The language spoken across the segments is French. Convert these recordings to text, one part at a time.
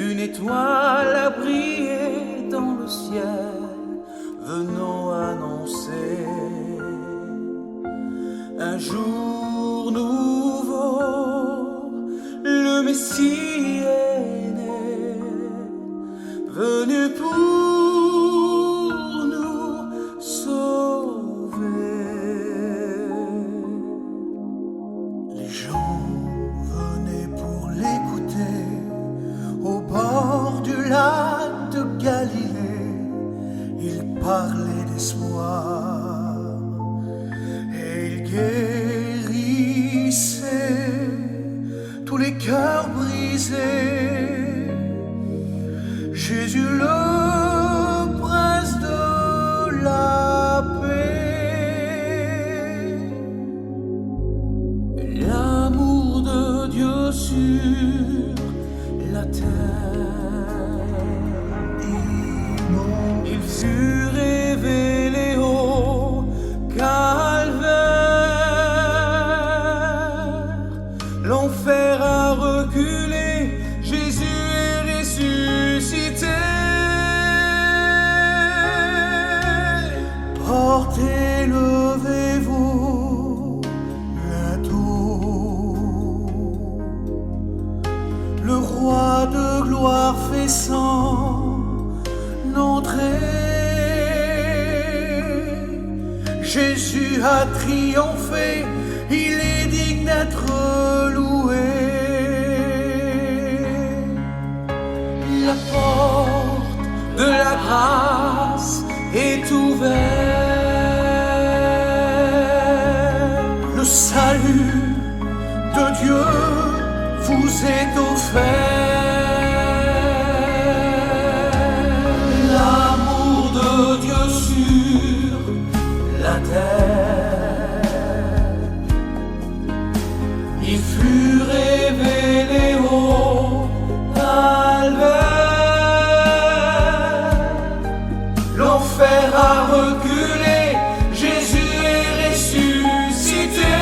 Une étoile a brillé dans le ciel, venant annoncer un jour nouveau. Le Messie est né, venu pour nous sauver. Les gens venaient pour l'écouter au bord du lac de Galilée. Il parlait d'espoir et il guérissait tous les cœurs brisés. Jésus le prince de la paix, l'amour de Dieu sur la terre. Il fut révélé au calvaire. L'enfer a reculé, Jésus est ressuscité. Portez, levez-vous bientôt. Le roi de gloire fait son entrée. Jésus a triomphé, il est digne d'être loué. La porte de la grâce est ouverte. Le salut de Dieu vous est offert. L'amour de Dieu sur la terre, il fut révélé au calvaire. L'enfer a reculé, Jésus est ressuscité.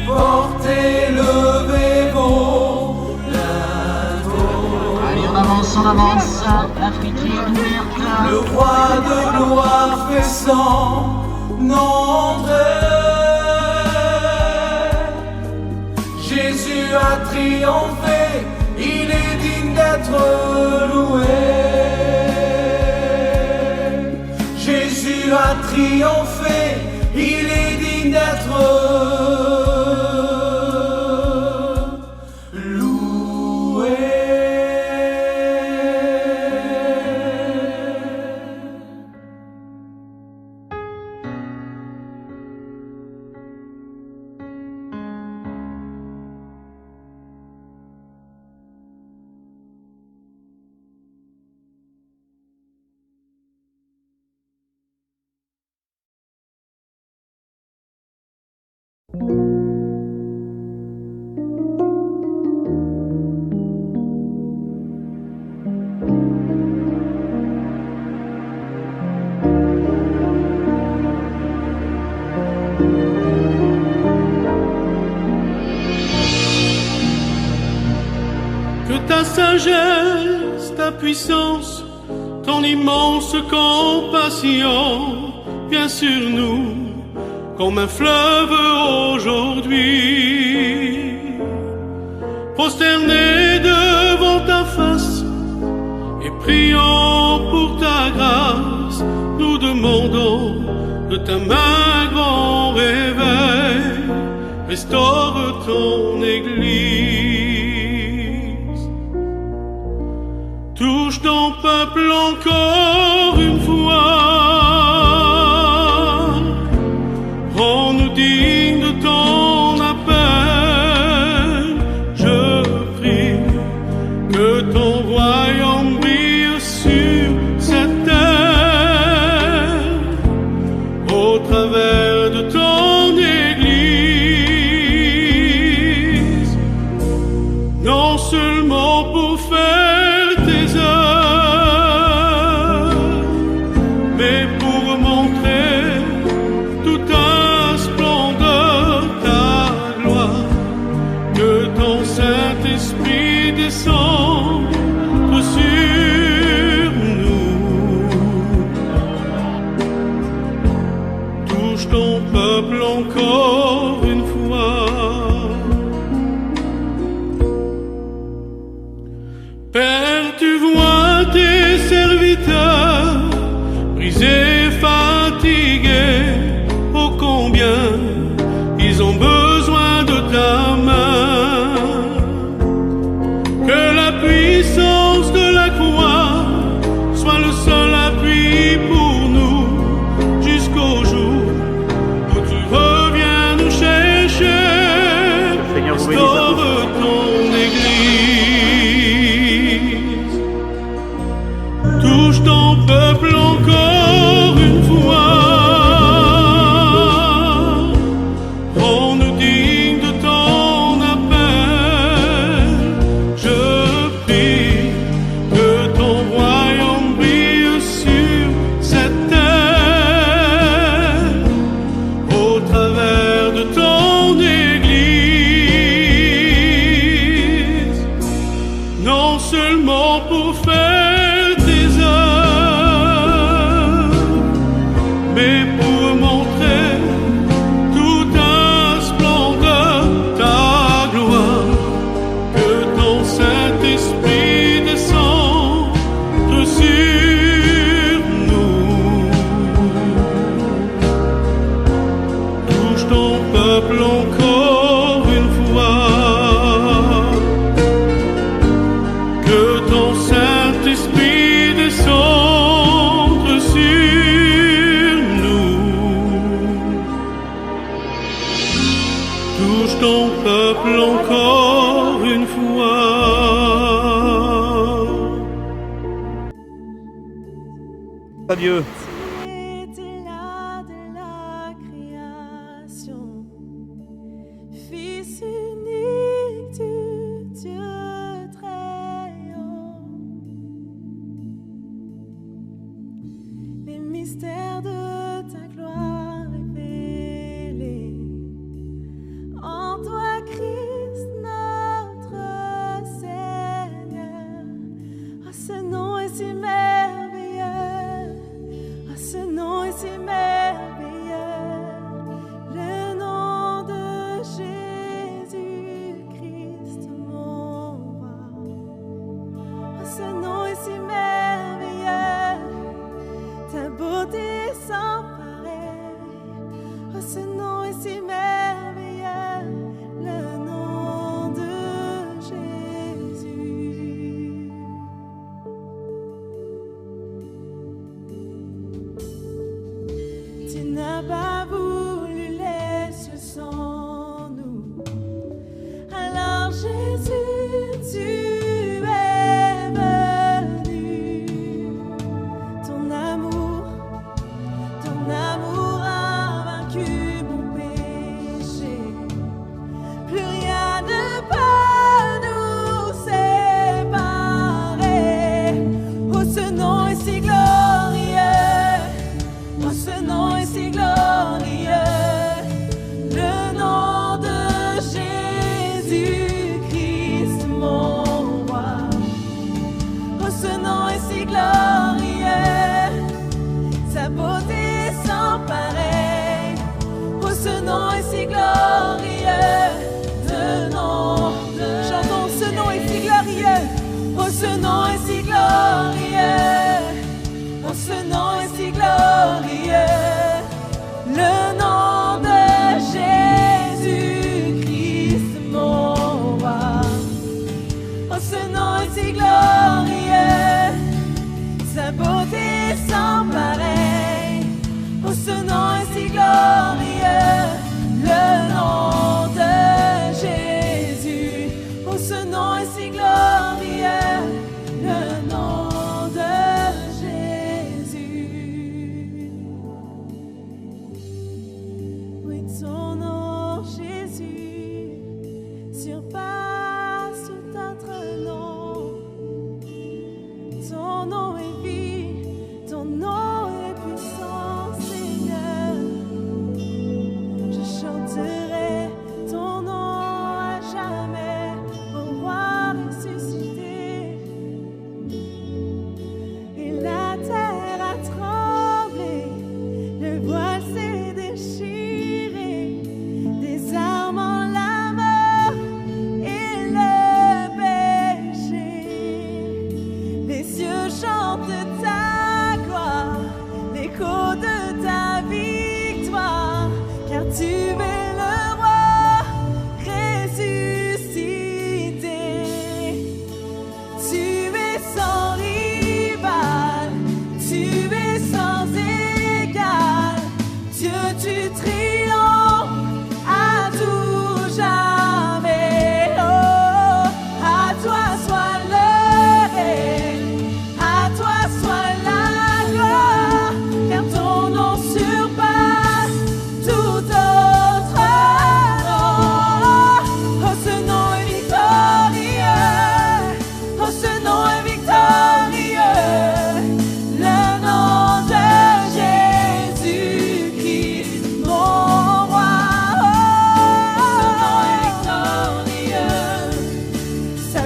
Portez, levez vos linteaux. Allez, on avance, la friterie est ouverte. Le roi de gloire fait son entrée. Jésus a triomphé, il est digne d'être loué. Jésus a triomphé, il est digne d'être loué. Que ta sagesse, ta puissance, ton immense compassion vienne sur nous comme un fleuve aujourd'hui. Prosternés devant ta face et priant pour ta grâce, nous demandons de ta main grand réveil, restaure ton Église. Touche ton peuple encore une fois, rends-nous dignes de ton appel. Je prie que ton royaume brille sur cette terre, au travers de ton Église, non seulement pour faire tes œuvres, Saint-Esprit descende sur nous. Touche ton peuple encore une fois. Père, tu vois tes serviteurs brisés, fatigués, ô combien ils ont besoin de ta main. Que la puissance de la croix soit le seul appui pour nous jusqu'au jour où tu reviens nous chercher. Seigneur, vous bénisse. Restaure ton Église. Touche ton peuple encore une fois. Rends-nous dignes de ton appel. Je prie que ton royaume brille sur cette terre au travers de ton Église. Non seulement pour faire tes œuvres, mais pour montrer toute ta splendeur, ta gloire. Que ton Saint-Esprit descende sur nous. Touche ton peuple encore une fois. Que ton Saint-Esprit descende sur nous. Touche ton peuple encore une fois. Adieu. Tu étais là de la création, Fils unique du Dieu très haut. Les mystères de ta gloire révélés en toi, Christ, notre Seigneur. Oh, ce nom est si merveilleux. Oh, ce nom est si merveilleux. Le nom de Jésus-Christ, mon roi. Oh, ce nom est si merveilleux. Ta beauté est sans pareil. Oh, ce nom est si merveilleux. Le nom de Jésus. Tu n'as pas voulu les cieux sans nous. Alors Jésus, tu es venu. Ton amour a vaincu mon péché. Plus rien ne peut nous séparer. Oh, ce nom est si glorieux. Oh, ce nom est si glorieux. Le nom de Jésus-Christ, mon roi. Oh, ce nom est si glorieux. Sa beauté est sans pareil. Oh, ce nom est si glorieux. Le nom de Chantons, ce nom est si glorieux. Oh, ce nom est si glorieux. Oh, ce nom est si glorieux. Le nom de Jésus-Christ, mon roi. Oh, ce nom est si glorieux. Sa beauté est sans pareil. Oh, ce nom est si glorieux. Le nom de Jésus. Oh, ce nom est si glorieux. Le nom de Jésus. Oui, ton nom, Jésus, surpasse tout autre nom. Ton nom est vie, ton nom est puissant, Seigneur. Je chanterai ton nom à jamais, au roi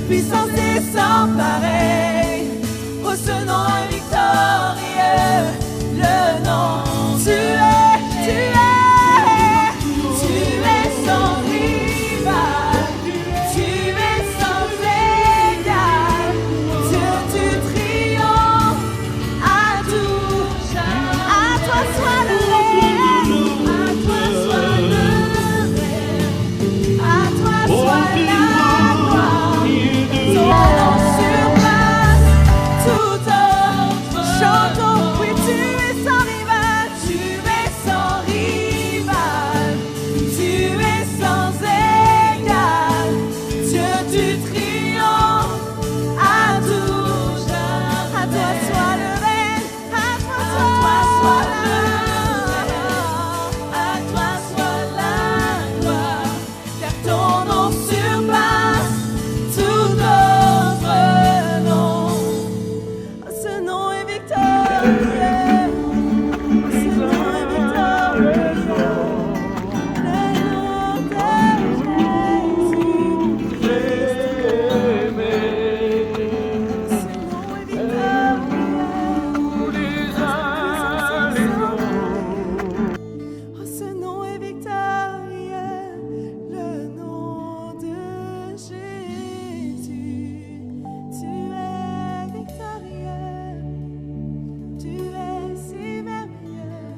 puissance est sans pareil. Oh, ce nom est victorieux, le nom. Tu es sans rival, tu es sans égal. Dieu, tu triomphes à tout jamais. À toi soit le règne, à toi soit le règne, à toi soit la gloire. Ton nom surpasse tout autre. Chantons, oui, tu es sans rival, tu es sans rival, tu es sans égal. Dieu, tu triomphes à tout jamais. À toi soit le règne, à toi soit la à toi soit la gloire, car ton nom surpasse tout autre nom. Oh, ce nom est victorieux, ce nom est victorieux, le nom de Jésus. Ce nom est victorieux. Oh, ce nom est victorieux, le nom de Jésus. Tu es victorieux, tu es si merveilleux.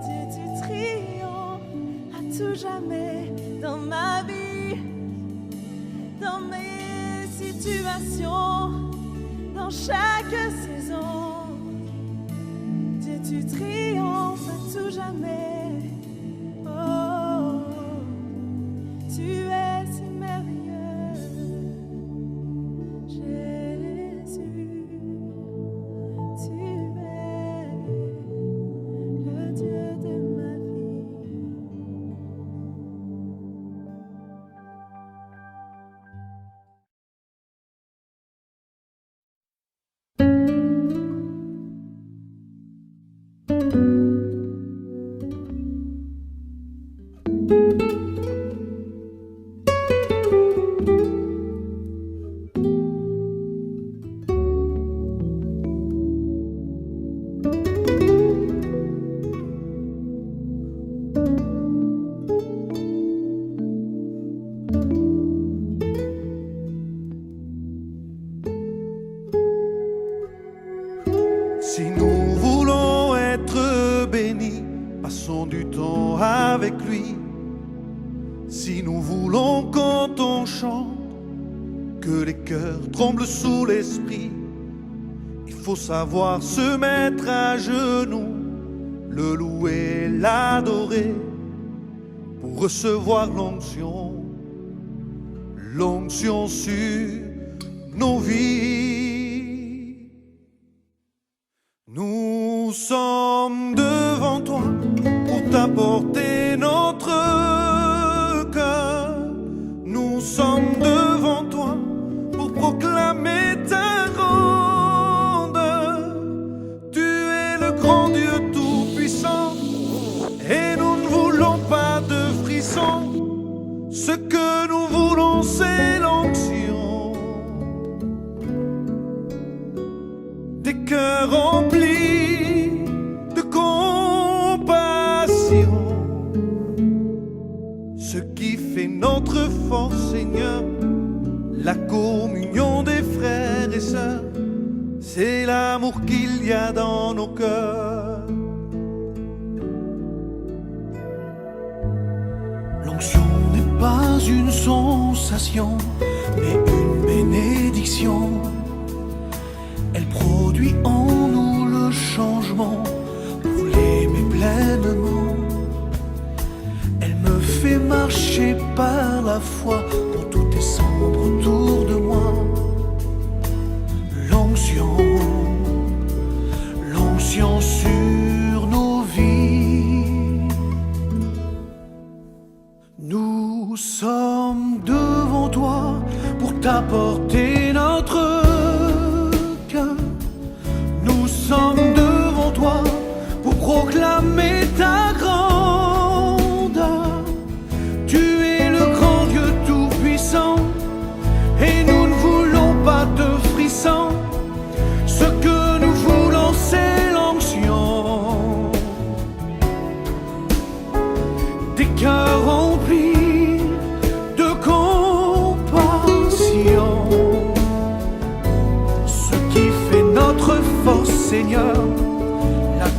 Dieu, tu triomphes à tout jamais dans ma vie, dans mes situations, dans chaque saison. Dieu, tu triomphes à tout jamais. Oh, tu es si merveilleux, Jésus. Tu es le Dieu de ma vie. Si nous voulons être bénis, passons du temps avec lui. Si nous voulons quand on chante que les cœurs tremblent sous l'esprit, il faut savoir se mettre à genoux, le louer, l'adorer, pour recevoir l'onction sur nos vies. Nous sommes devant toi pour t'apporter notre cœur. Nous sommes devant toi pour proclamer ta grandeur. Tu es le grand Dieu tout-puissant et nous ne voulons pas de frissons. Ce que nous voulons, c'est l'onction des cœurs remplis de compassion. Ce qui fait notre force, Seigneur, la communion des frères et sœurs, c'est l'amour qu'il y a dans nos cœurs. L'onction n'est pas une sensation, mais une bénédiction. Elle produit en nous le changement pour l'aimer pleinement. Elle me fait marcher par la foi quand tout est sombre autour de moi. L'onction sur nos vies. Nous sommes devant toi pour t'apporter notre cœur. Nous sommes devant toi pour proclamer ta grandeur. Tu es le grand Dieu tout-puissant et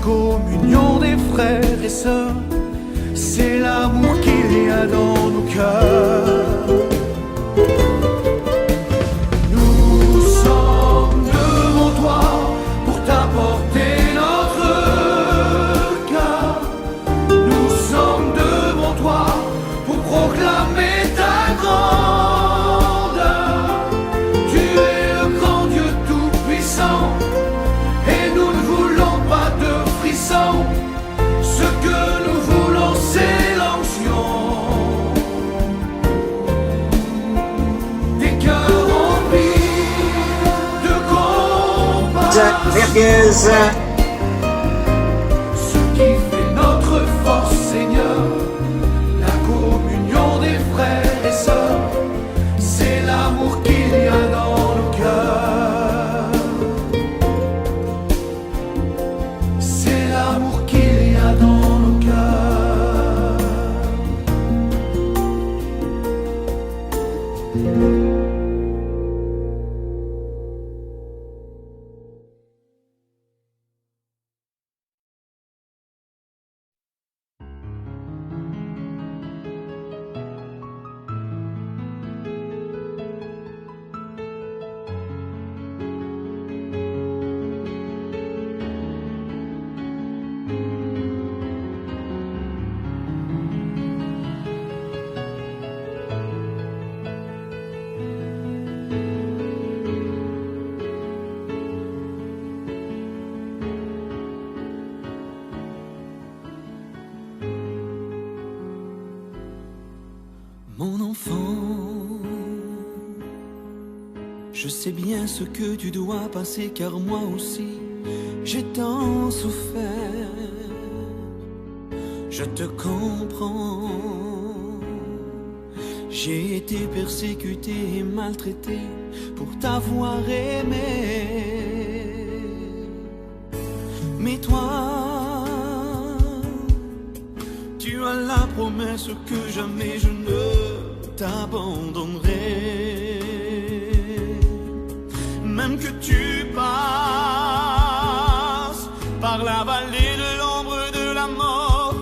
communion des frères et sœurs, c'est l'amour qu'il y a dans nos cœurs. Nous sommes devant toi pour t'apporter notre cœur. Nous sommes devant toi pour proclamer ta grandeur. Tu es le grand Dieu tout-puissant et nous ne voulons pas de frissons. Ce que nous voulons, c'est l'onction. Des cœurs remplis de compassion. Merguez. Ce qui fait notre force, Seigneur, la communion des frères et sœurs, c'est l'amour qu'il y a dans nos cœurs. C'est l'amour qu'il y a dans nos cœurs. Mon enfant, je sais bien ce que tu dois passer, car moi aussi j'ai tant souffert. Je te comprends. J'ai été persécuté et maltraité pour t'avoir aimé. Mais toi, tu as la promesse que jamais je ne t'abandonnerai. Même que tu passes par la vallée de l'ombre de la mort,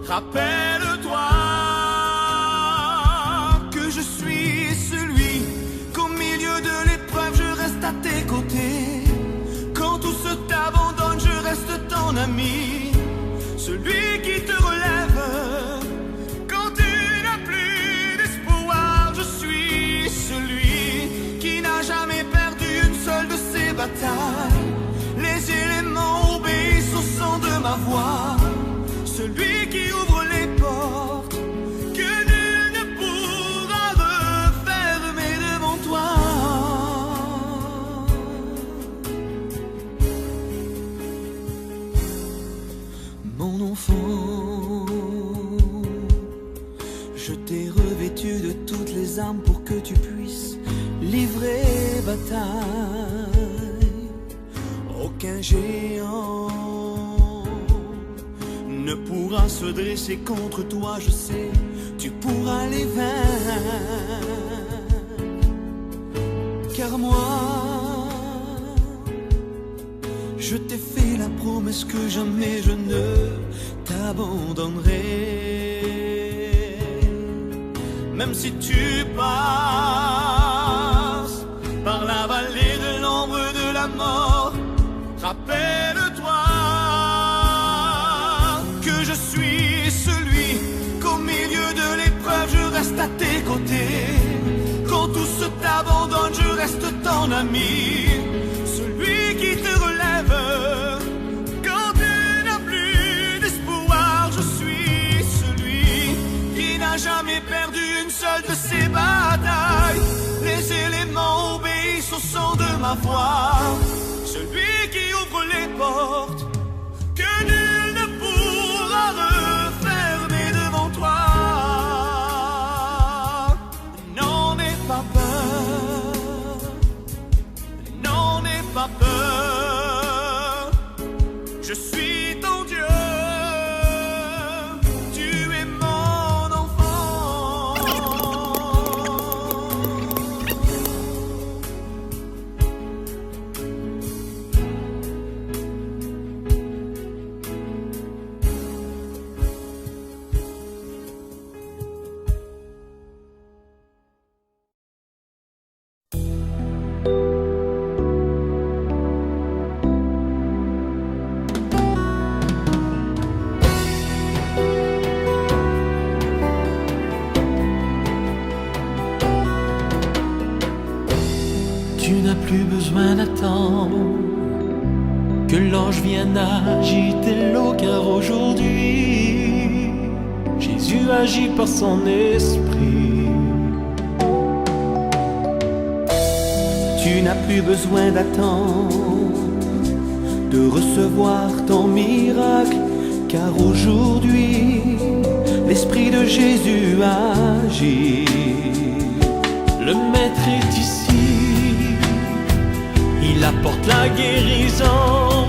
rappelle-toi que je suis celui qu'au milieu de l'épreuve je reste à tes côtés. Quand tout se t'abandonne, je reste ton ami, celui qui te relève. Quand tu n'as plus d'espoir, je suis celui qui n'a jamais perdu une seule de ses batailles. Les éléments obéissent au son de ma voix, celui qui ouvre les portes que nul ne pourra refermer devant toi. Mon enfant, je t'ai revêtu de toutes les armes pour que tu puisses livrer bataille. Aucun géant ne pourra se dresser contre toi, je sais, tu pourras les vaincre. Car moi, je t'ai fait la promesse que jamais je ne t'abandonnerai. Même si tu passes par la vallée de l'ombre de la mort, rappelle-toi que je suis celui qu'au milieu de l'épreuve je reste à tes côtés. Quand tout se t'abandonne, je reste ton ami, celui qui te relève. Quand tu n'as plus d'espoir, je suis celui qui n'a jamais perdu une seule de ses batailles. Les éléments obéissent au son de ma voix, celui qui ouvre les portes que nul ne pourra refermer devant toi. N'en aie pas peur, n'en aie pas peur. Je suis ton Dieu, tu es mon enfant. Tu n'as plus besoin d'attendre que l'ange vienne agiter l'eau, car aujourd'hui Jésus agit par son esprit. Tu n'as plus besoin d'attendre de recevoir ton miracle, car aujourd'hui l'esprit de Jésus agit. Le maître est ici, il apporte la guérison.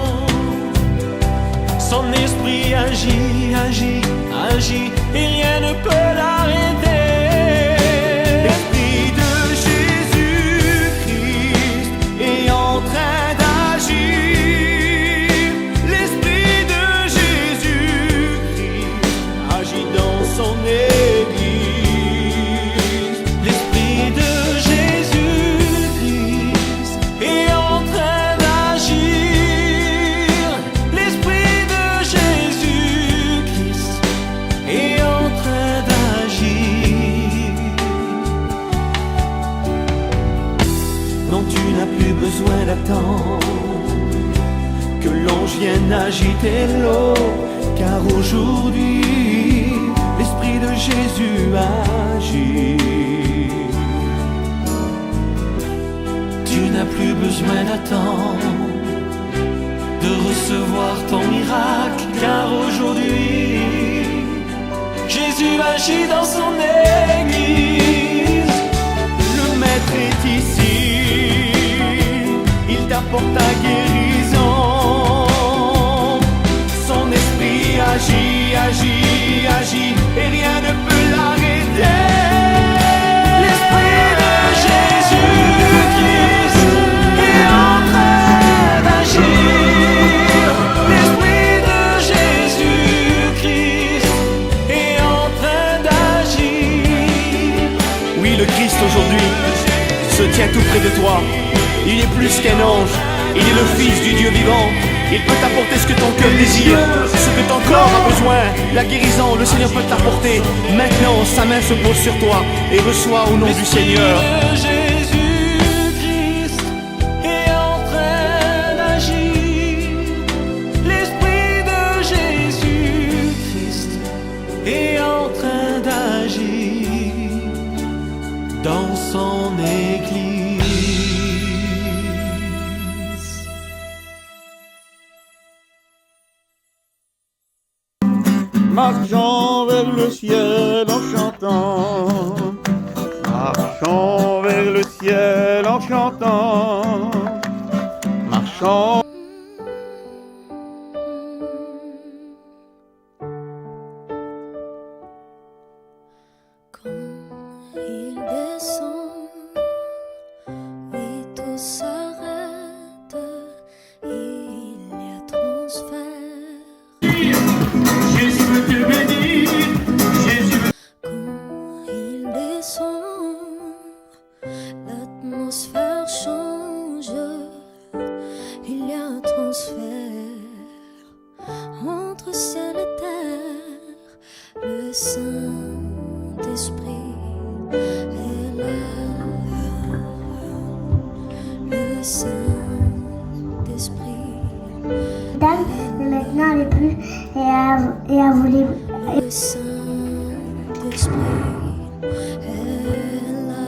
Son esprit agit, agit, agit, et rien ne peut l'arrêter. L'esprit de Jésus-Christ est en train d'agir. L'esprit de Jésus-Christ agit dans son église. L'esprit de Jésus-Christ est en train d'agir. L'esprit de Jésus-Christ est en train d'agir. Non, tu n'as plus besoin d'attendre que l'ange vienne agiter l'eau, car aujourd'hui l'esprit de Jésus agit. Tu n'as plus besoin d'attendre de recevoir ton miracle, car aujourd'hui Jésus agit dans son église. Le maître est ici, il t'apporte ta guérison. Son esprit agit, agit, agit, et rien ne peut l'arrêter. L'esprit de Jésus-Christ est en train d'agir. L'esprit de Jésus-Christ est en train d'agir. Oui, le Christ aujourd'hui se tient tout près de toi. Il est plus qu'un ange, il est le Fils du Dieu vivant. Il peut t'apporter ce que ton cœur désire, ce que ton corps a besoin. La guérison, le Seigneur peut t'apporter. Maintenant, sa main se pose sur toi et reçois au nom du Seigneur. Jésus-Christ est en train d'agir. L'esprit de Jésus-Christ est en train d'agir dans son église. Marchons vers le ciel en chantant. Marchons vers le ciel en chantant. Marchons. Quand il descend, oui, tout s'arrête. Il y a transfert. Jésus veut te bénir, Jésus veut... Quand il descend, l'atmosphère change. Il y a un transfert entre ciel et terre. Le Saint-Esprit est là. Le Saint-Esprit. Dame, mais maintenant elle est plus et elle voulait. Le Saint-Esprit est là.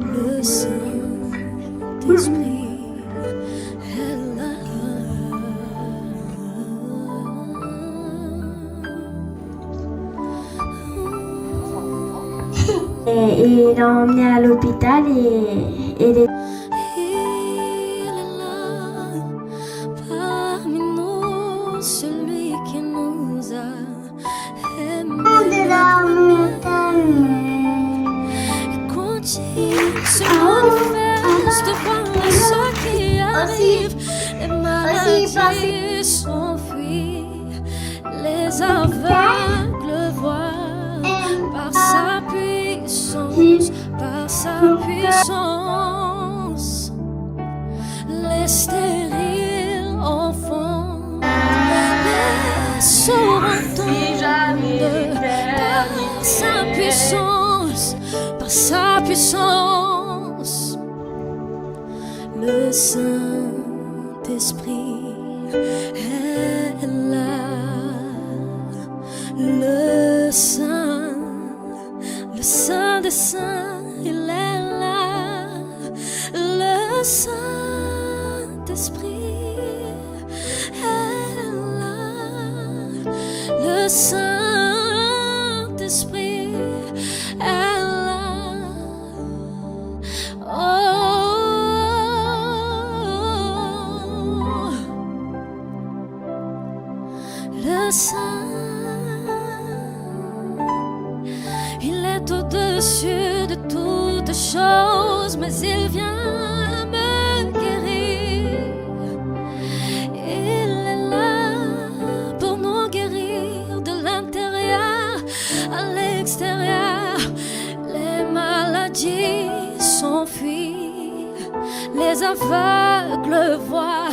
Le Saint-Esprit est là. Et il l'a emmené à l'hôpital et les. Il est là, parmi nous, celui qui nous a aimés. De la montagne. Et continue sur manifeste devant ceux qui arrivent. Les maladies s'enfuient, les aveugles voient par sa puissance, par par sa puissance, les stériles enfants, les sourds entendent par sa puissance, par sa puissance. Le Saint-Esprit est là, le Saint des Saints, il est là, le Saint-Esprit est là, le Saint-Esprit est là. Le Saint, il est au-dessus de toutes choses, mais il vient me guérir. Il est là pour nous guérir de l'intérieur à l'extérieur. Les maladies s'enfuient, les aveugles voient,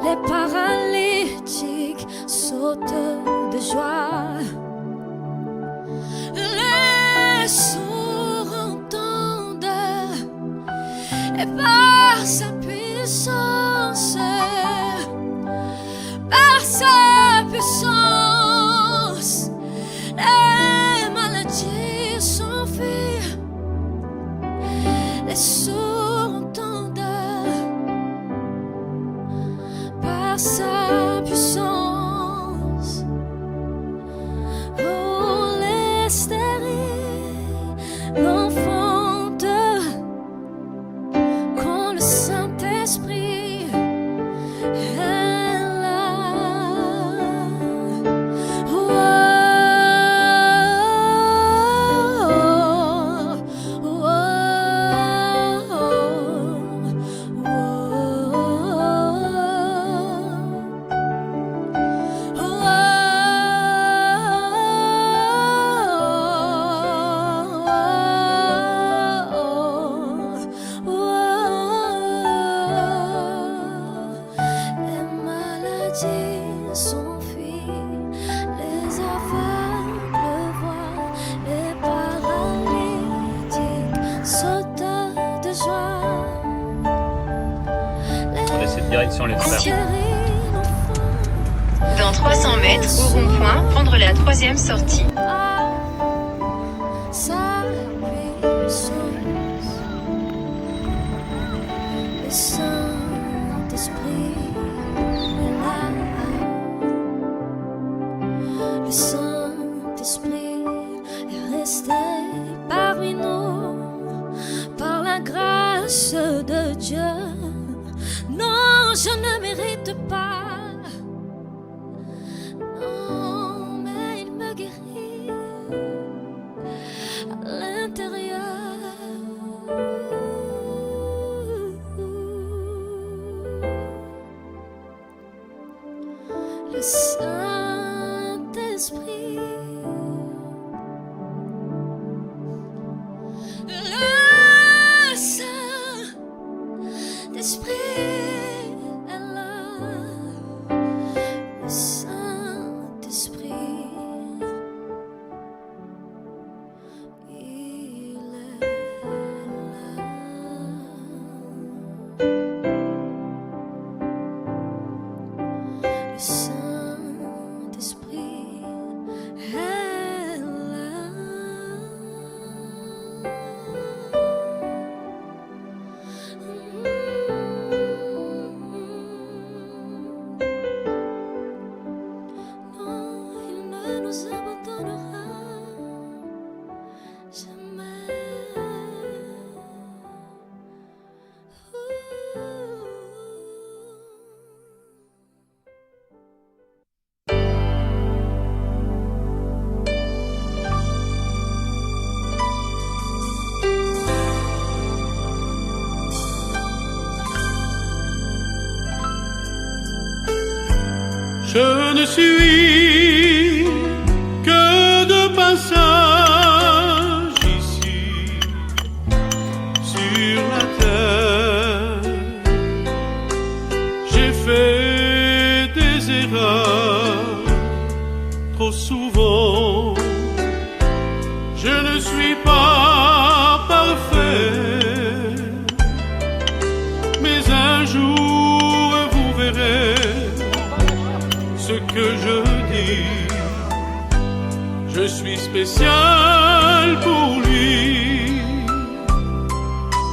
les paralytiques sautent de joie. Les sourds entendent, et par sa puissance, les maladies s'enfuient. Les sourds entendent, par sa puissance. Oh, les stériles l'enfante quand le Saint-Esprit est là. Oh, oh, oh, les maladies s'enfuient, les aveugles voient, les paralytiques sautent de joie. Dans cette direction, les frères. Stériles enfants, Dans 300 mètres, au rond-point, prendre la 3e sortie. sa puissance, le Saint-Esprit est là, le Saint-Esprit est resté parmi nous par la grâce de Dieu. Non, je ne mérite pas. Non, mais il me guérit à l'intérieur. Le Saint-Esprit, le Saint-Esprit est là, le Saint-Esprit, il est là. Le Saint-Esprit est là. Non, il ne nous abandonnera jamais. Je ne suis que de passage ici.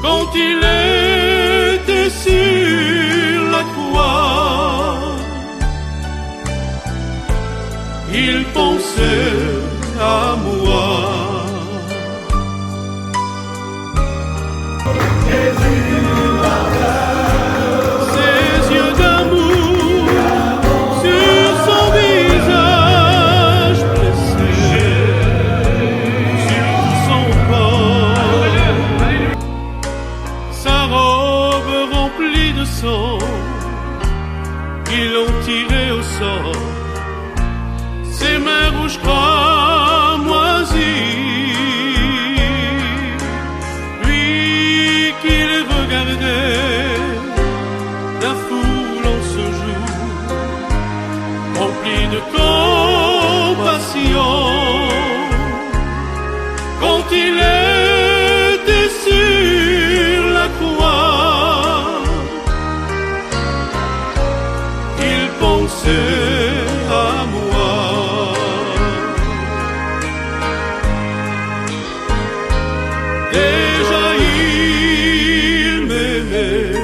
quand il était sur la croix, il pensait à moi. Ses yeux d'amour sur son visage blessé, sur son corps, sa robe remplie de sang, ils l'ont tiré au sort, ses mains rouges cramoisies. La foule en ce jour, remplie de compassion, quand il était sur la croix, il pensait à moi. Déjà il m'aimait,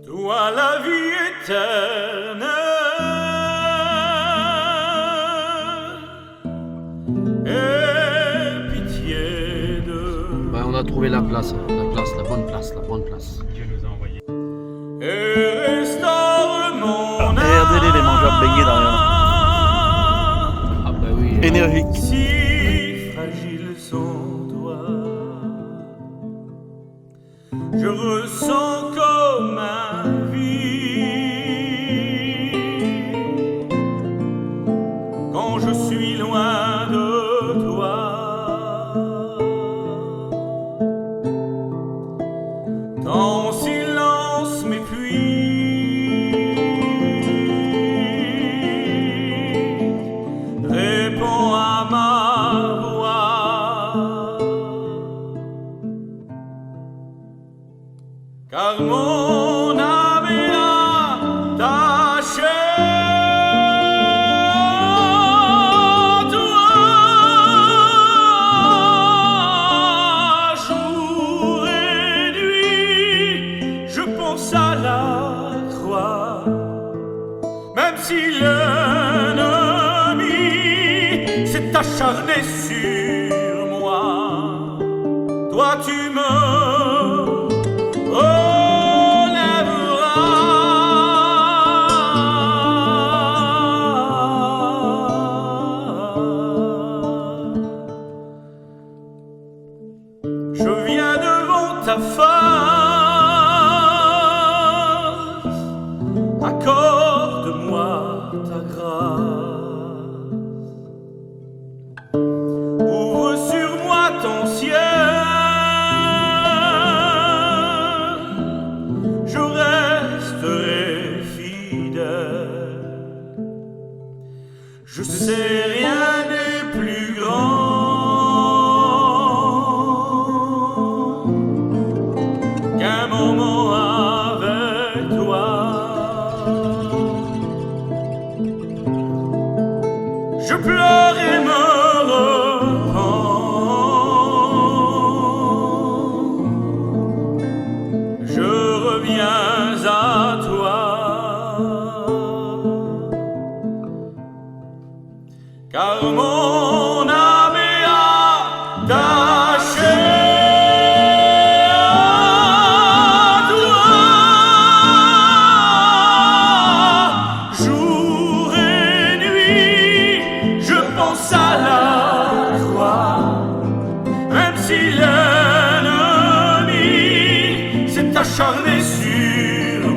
toi la vie éternelle, aie pitié de... Ben, on a trouvé la place, la bonne place, la bonne place. Dieu nous a envoyés. et restaure mon âme. Regardez les mangeables beignets dans rien. Ah bah oui. Énergique. Si fragile sans toi, je ressens comme un vide quand je suis loin de toi. Ton silence m'épuise, réponds à ma voix, car mon âme est attachée à toi. Jour et nuit, je pense à la croix, même si l'ennemi s'est acharné sur moi. Toi tu me je viens devant ta face, accorde-moi ta grâce, ouvre sur moi ton ciel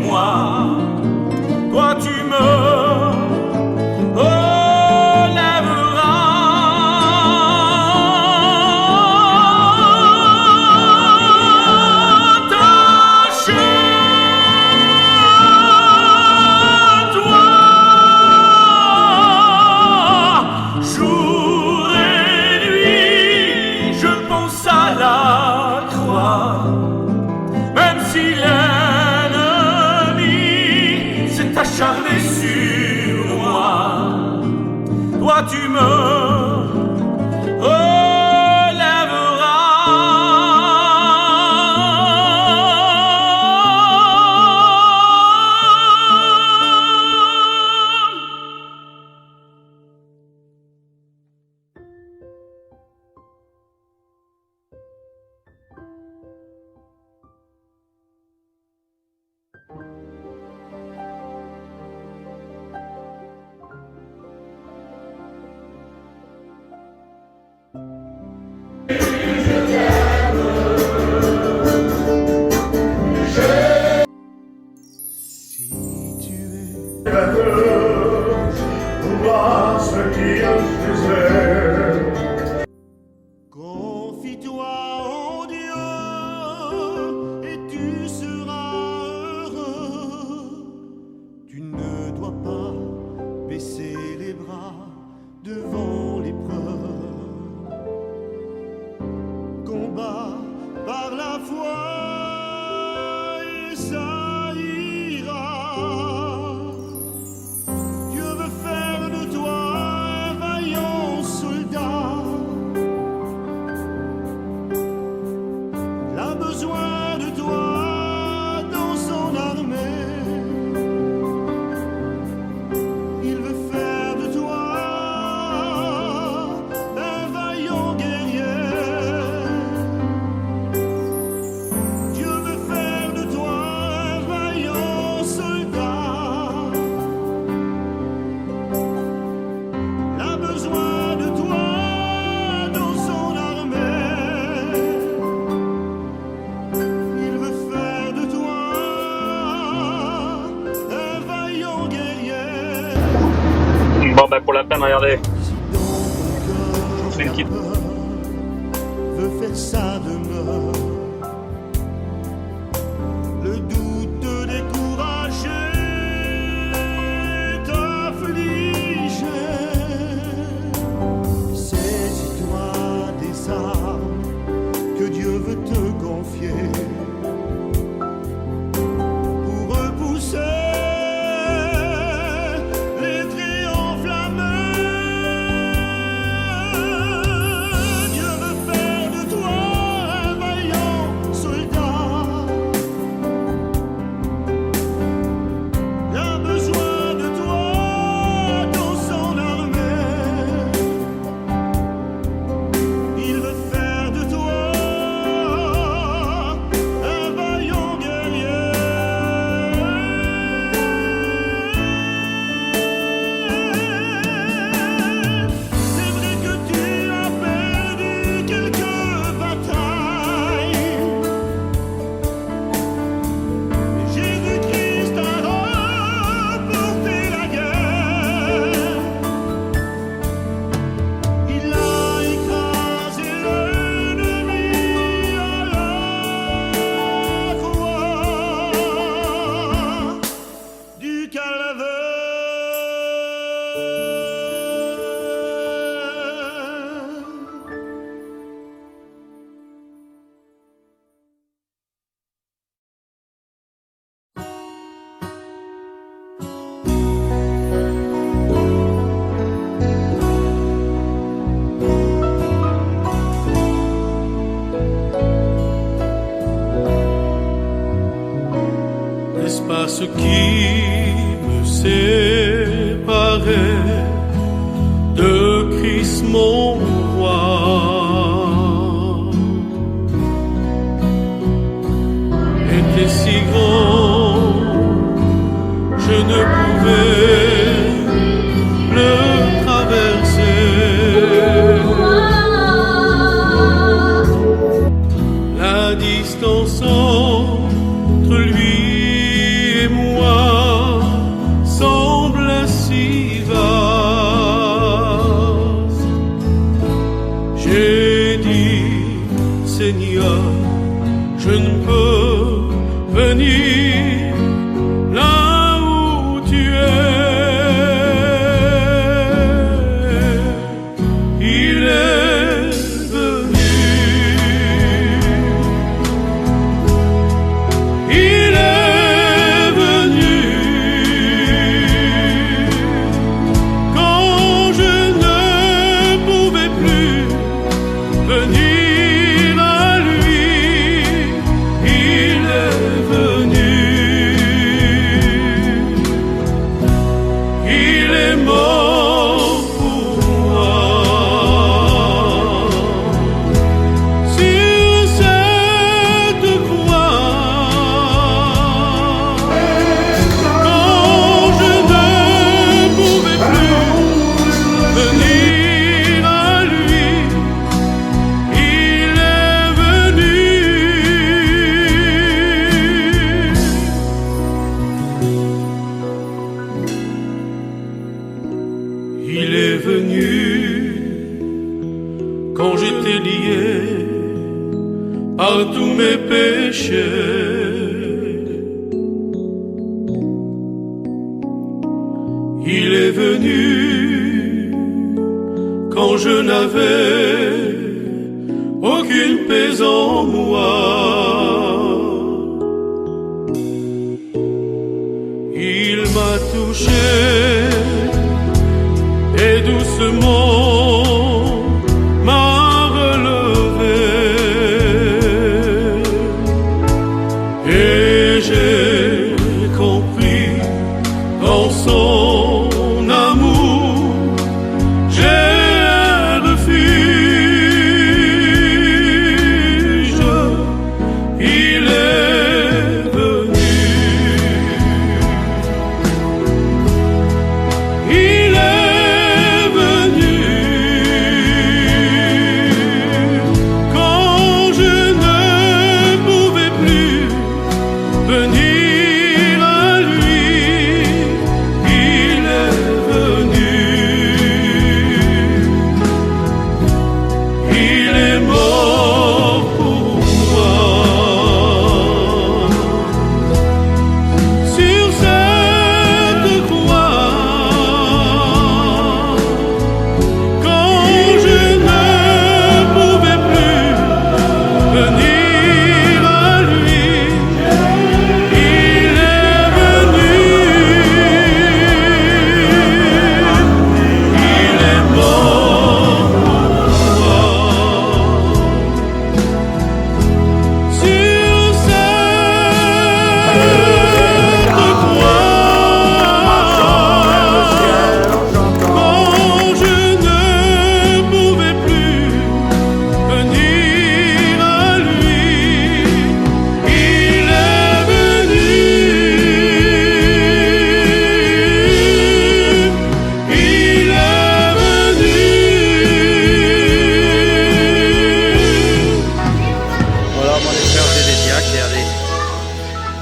moi. Toi tu me acharné sur moi. Toi tu me confie-toi en Dieu et tu seras heureux. Tu ne dois pas baisser les bras devant l'épreuve. Combat par la foi et ça ira. Dieu veut faire de toi un vaillant soldat. Il a besoin de toi dans son armée. Il veut faire de toi un vaillant guerrier. Dieu veut faire de toi un vaillant soldat. Il a besoin de toi dans son armée. Il veut faire de toi un vaillant guerrier. Bon bah pour la peine, regardez. Si dans ton C'est une petite- cœur veut faire sa demeure, le doute te décourager, t'affliger. Saisis-toi des armes que Dieu veut te confier pour repousser les traits enflammés. Dieu veut faire de toi un vaillant soldat. Il a besoin de toi dans son armée. Il veut faire de toi un vaillant guerrier. C'est vrai que tu as perdu quelques batailles. Jésus-Christ a remporté la guerre. Il a écrasé l'ennemi à la croix du calvaire. N'est-ce pas ce qui me séparait de Christ mon roi? Était si grand, je ne pouvais le traverser. La distance entre lui et moi péchais. Il est venu quand je n'avais aucune paix en moi. Il m'a touché et doucement m'a relevé. Et j'ai compris dans son amour, j'ai un refuge. Il est venu. Il est venu quand je ne pouvais plus venir à lui. Il est venu. Il est mort pour moi. Sur cette croix, quand je ne pouvais plus venir à lui, il est venu. Il est mort pour moi. Sur cette croix, quand je ne pouvais plus venir à lui, il est venu. Il est venu. Voilà, moi les frères, j'ai des diacres, regardez.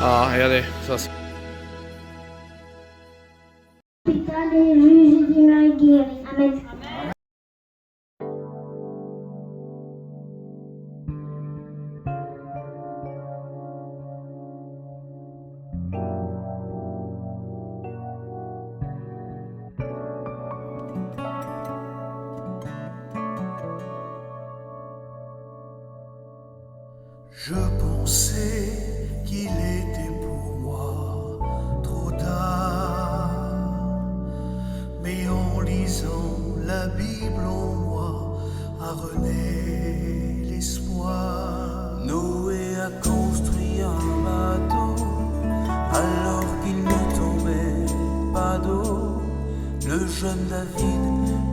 Ah, regardez, ça c'est... Putain des juges d'Imaguer. Amen. Je pensais qu'il était pour moi trop tard, mais en lisant la Bible en moi a rené l'espoir. Noé a construit un bateau alors qu'il ne tombait pas d'eau. Le jeune David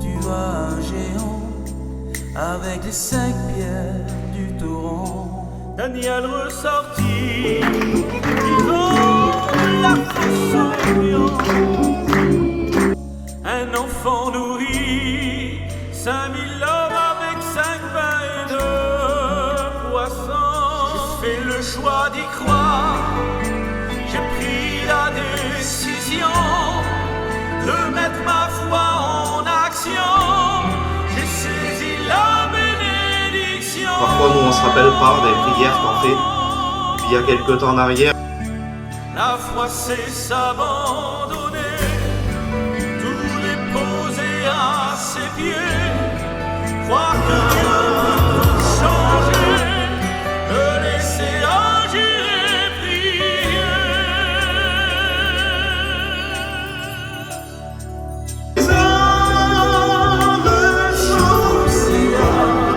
tua un géant avec les 5 pierres du torrent. Daniel ressortit, vivant de la fosse au lion. Un enfant nourrit 5000 hommes avec 5 pains et 2 poissons. J'ai fait le choix d'y croire, j'ai pris la décision de mettre ma foi en action. J'ai saisi la bénédiction. Parfois, nous, on se rappelle pas des prières qu'on fait. Puis, il y a quelques temps en arrière, La foi, c'est s'abandonner, tout déposer à ses pieds, croire que Dieu peut tout changer, le laisser agir et prier. Les hommes chantaient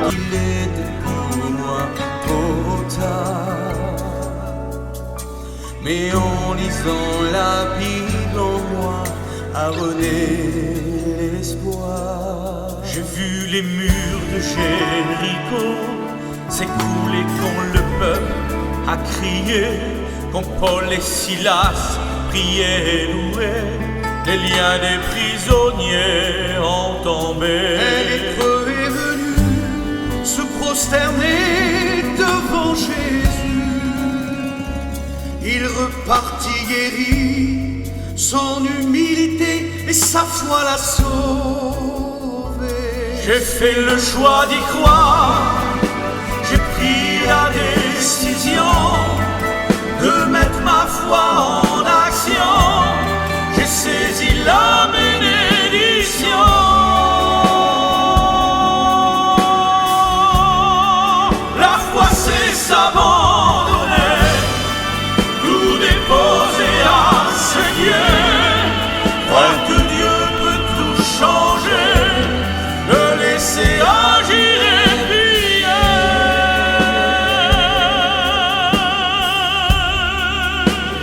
qu'il était pour moi trop tard, mais en lisant la Bible en moi a rené l'espoir. J'ai vu les murs de Jéricho s'écrouler quand le peuple a crié, quand Paul et Silas priaient et louaient, les liens des prisonniers ont tombé. Un lépreux est venu se prosterner devant Jésus. Il repartit guéri, son humilité et sa foi l'a sauvé. J'ai fait le choix d'y croire, j'ai pris la décision de mettre ma foi en action. J'ai saisi la bénédiction. La foi c'est s'abandonner, tout déposer à ce Dieu, croire que Dieu peut tout changer, le laisser agir et prier.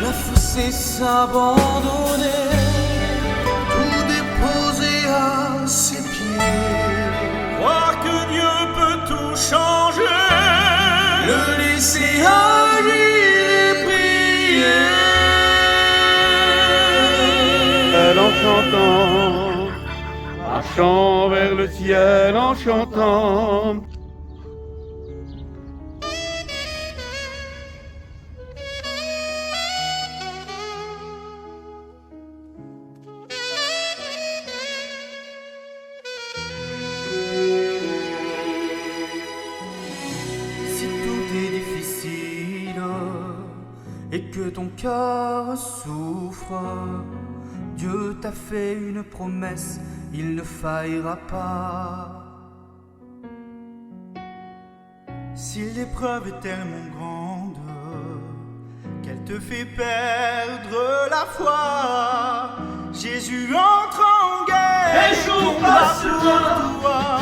La foi c'est s'abandonner, tout déposer à ses pieds, croire que Dieu peut tout changer, le laisser agir et prier. En chantant, marchant vers le ciel en chantant. Si tout est difficile et que ton cœur souffre, Dieu t'a fait une promesse, il ne faillira pas. Si l'épreuve est tellement grande qu'elle te fait perdre la foi, Jésus entre en guerre et combat pour toi.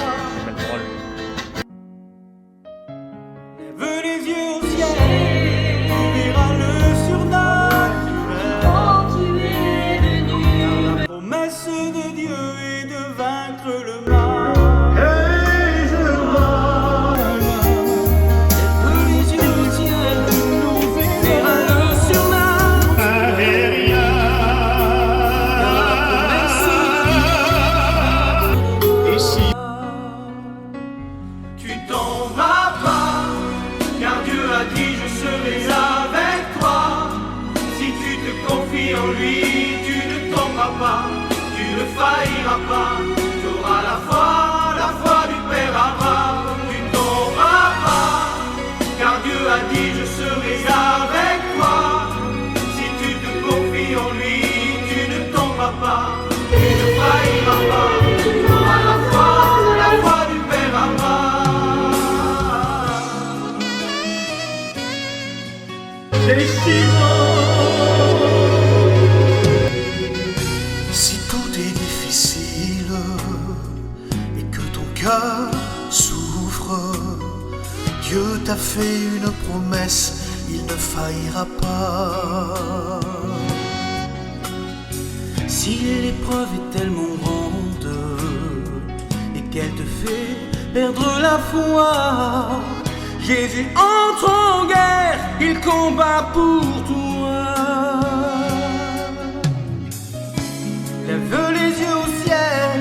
Lève les yeux au ciel, tu verras le surnaturel. Quand tu es venu, La promesse de Dieu est de vaincre le mal. Et je vois Lève les yeux au ciel, tu verras le surnaturel. et si Tu t'en vas pas, car Dieu a dit je serai avec toi. Si tu te confies en lui, tu ne tomberas pas, tu ne failliras pas. Tu auras la foi du Père Abraham. Tu tomberas pas, car Dieu a dit je serai avec toi. Si tu te confies en lui, tu ne tomberas pas, tu ne failliras pas. Tu auras la foi du Père Abraham. Si tout est difficile et que ton cœur souffre, Dieu t'a fait une promesse, il ne faillira pas. Si l'épreuve est tellement grande et qu'elle te fait perdre la foi, Jésus entre en guerre, il combat pour toi. Lève les yeux au ciel,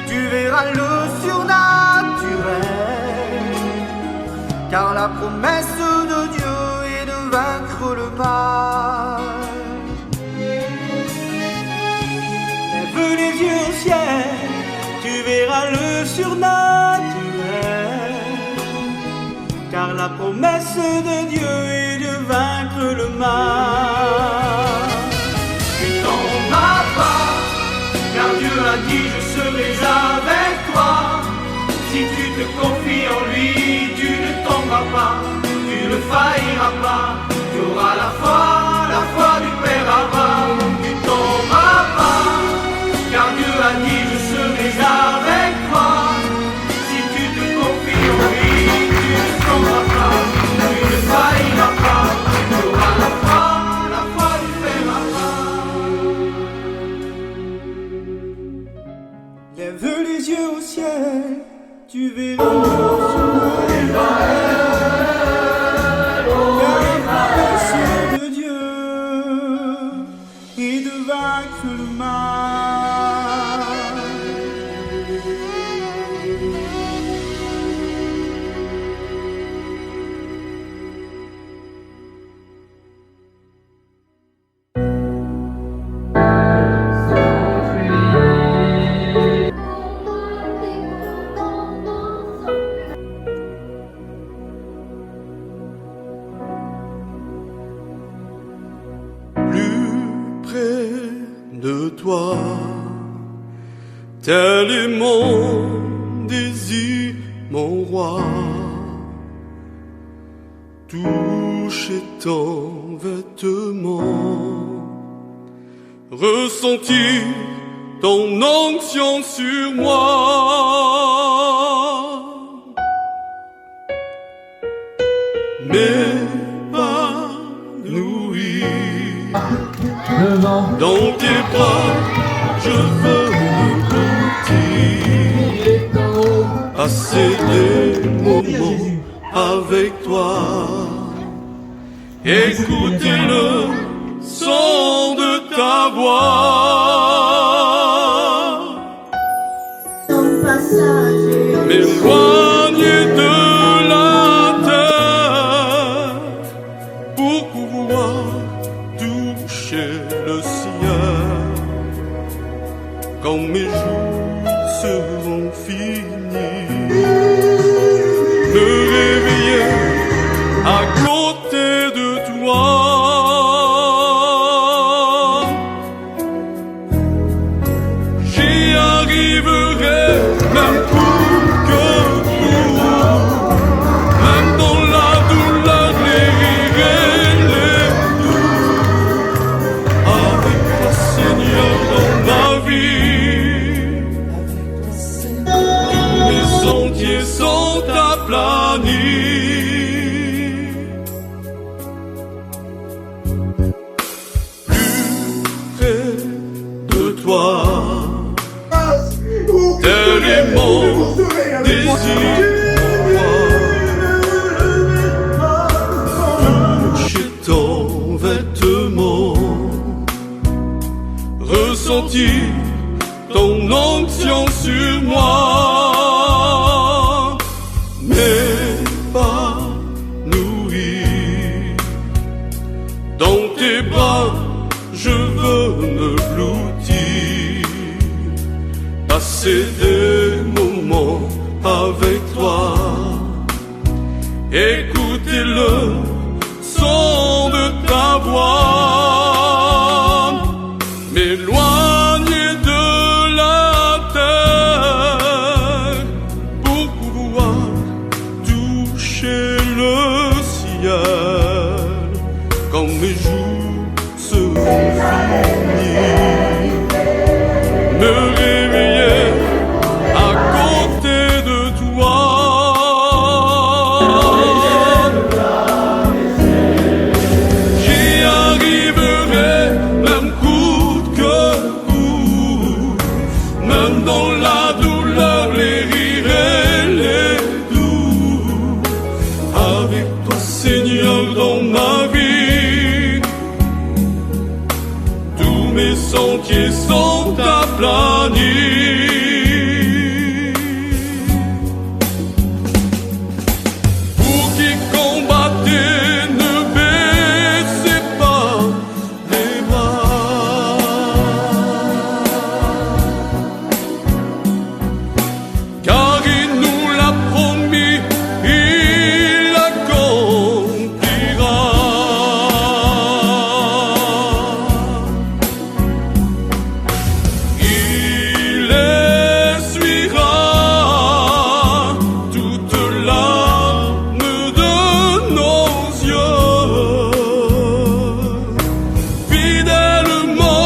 tu verras le surnaturel. Car la promesse de Dieu est de vaincre le mal. Lève les yeux au ciel, tu verras le surnaturel. Car la promesse de Dieu est de vaincre le mal. Tu t'en vas pas, car Dieu a dit je serai avec toi. Si tu te confies en lui, tu ne tomberas pas, tu ne failliras pas. Tu auras la foi du Père Abraham. Tu tomberas pas, car Dieu a dit je serai avec toi. Si tu te confies en lui, tu ne tomberas pas, tu ne failliras pas. Tu auras la foi du Père Abraham. Lève les yeux au ciel, tu verras le surnaturel. Car la promesse de Dieu est de vaincre le mal. de toi. Tel est mon désir, mon roi. Toucher ton vêtement, ressentir ton onction sur moi. M'épanouir dans tes bras, je veux m'écouter, passer des moments avec toi, écouter le son de ta voix, m'éloigner de la terre pour pouvoir toucher le ciel. Quand mes jours seront finis, me réveiller à côté de toi. J'y arriverai même pour que pour, même dans la douleur, les rires et les doux, avec toi Seigneur dans ma vie. Tous mes sentiers sont aplanis. Tel est mon désir, toucher ton vêtement, ressentir ton onction sur moi, m'épanouir dans tes bras, je veux me blottir, passer des moments avec toi, écouter le son de ta voix, m'éloigner de la terre pour pouvoir toucher le ciel. Quand mes jours seront finis, me réveiller à côté de toi. J'y arriverai même coûte que coûte, même dans la douleur, les rires et les doux, avec toi Seigneur dans ma vie. Tous mes sentiers sont aplanis. Vous qui combattez, ne baissez pas les bras, car il nous l'a promis, il l'accomplira. Il essuiera toute larme de nos yeux, fidèlement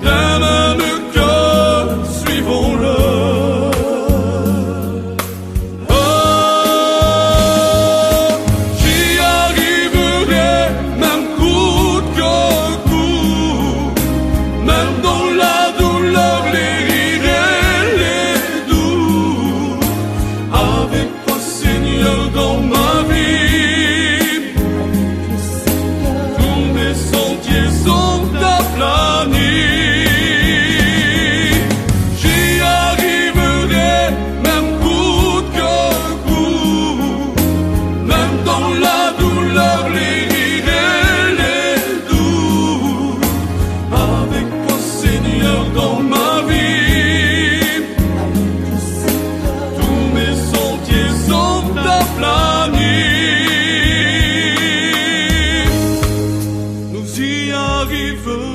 d'un même cœur, suivons-le. J'y arriverai même coûte que coûte, même dans la douleur, les rires et les doux, avec toi Seigneur dans ma vie. Tous mes sentiers sont aplanis. J'y arriverai même coûte que coûte, même dans la douleur, les rires et les doux, avec toi Seigneur dans ma vie. Tous mes sentiers sont aplanis. Nous y arriverons.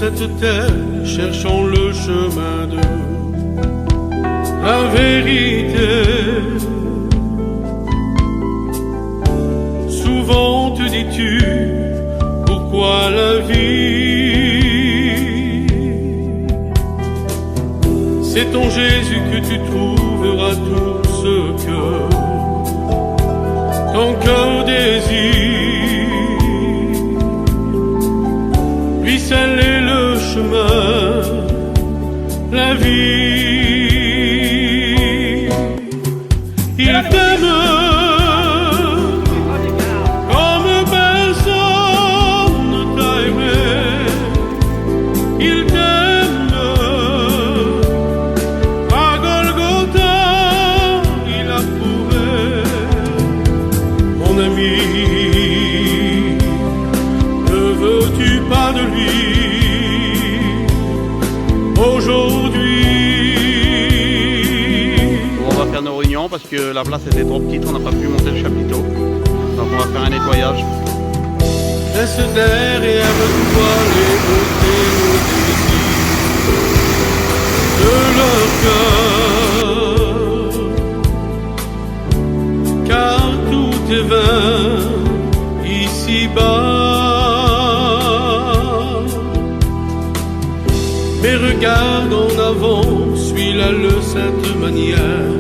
cette terre, cherchons le chemin de la vérité. Souvent te dis-tu, pourquoi la vie? C'est en Jésus que tu trouveras tout ce que ton cœur désire. Lui seul est le chemin, la vie. Il t'aime comme personne ne t'a aimé. Il t'aime à Golgotha, il a prouvé. Mon ami, ne veux-tu pas de lui aujourd'hui? On va faire nos réunions parce que la place était trop petite, on n'a pas pu monter le chapiteau. Donc on va faire un nettoyage. Laisse derrière toi les beautés aux désirs de leur cœur, car tout est vain ici-bas. Mais regarde en avant, suis la sainte manière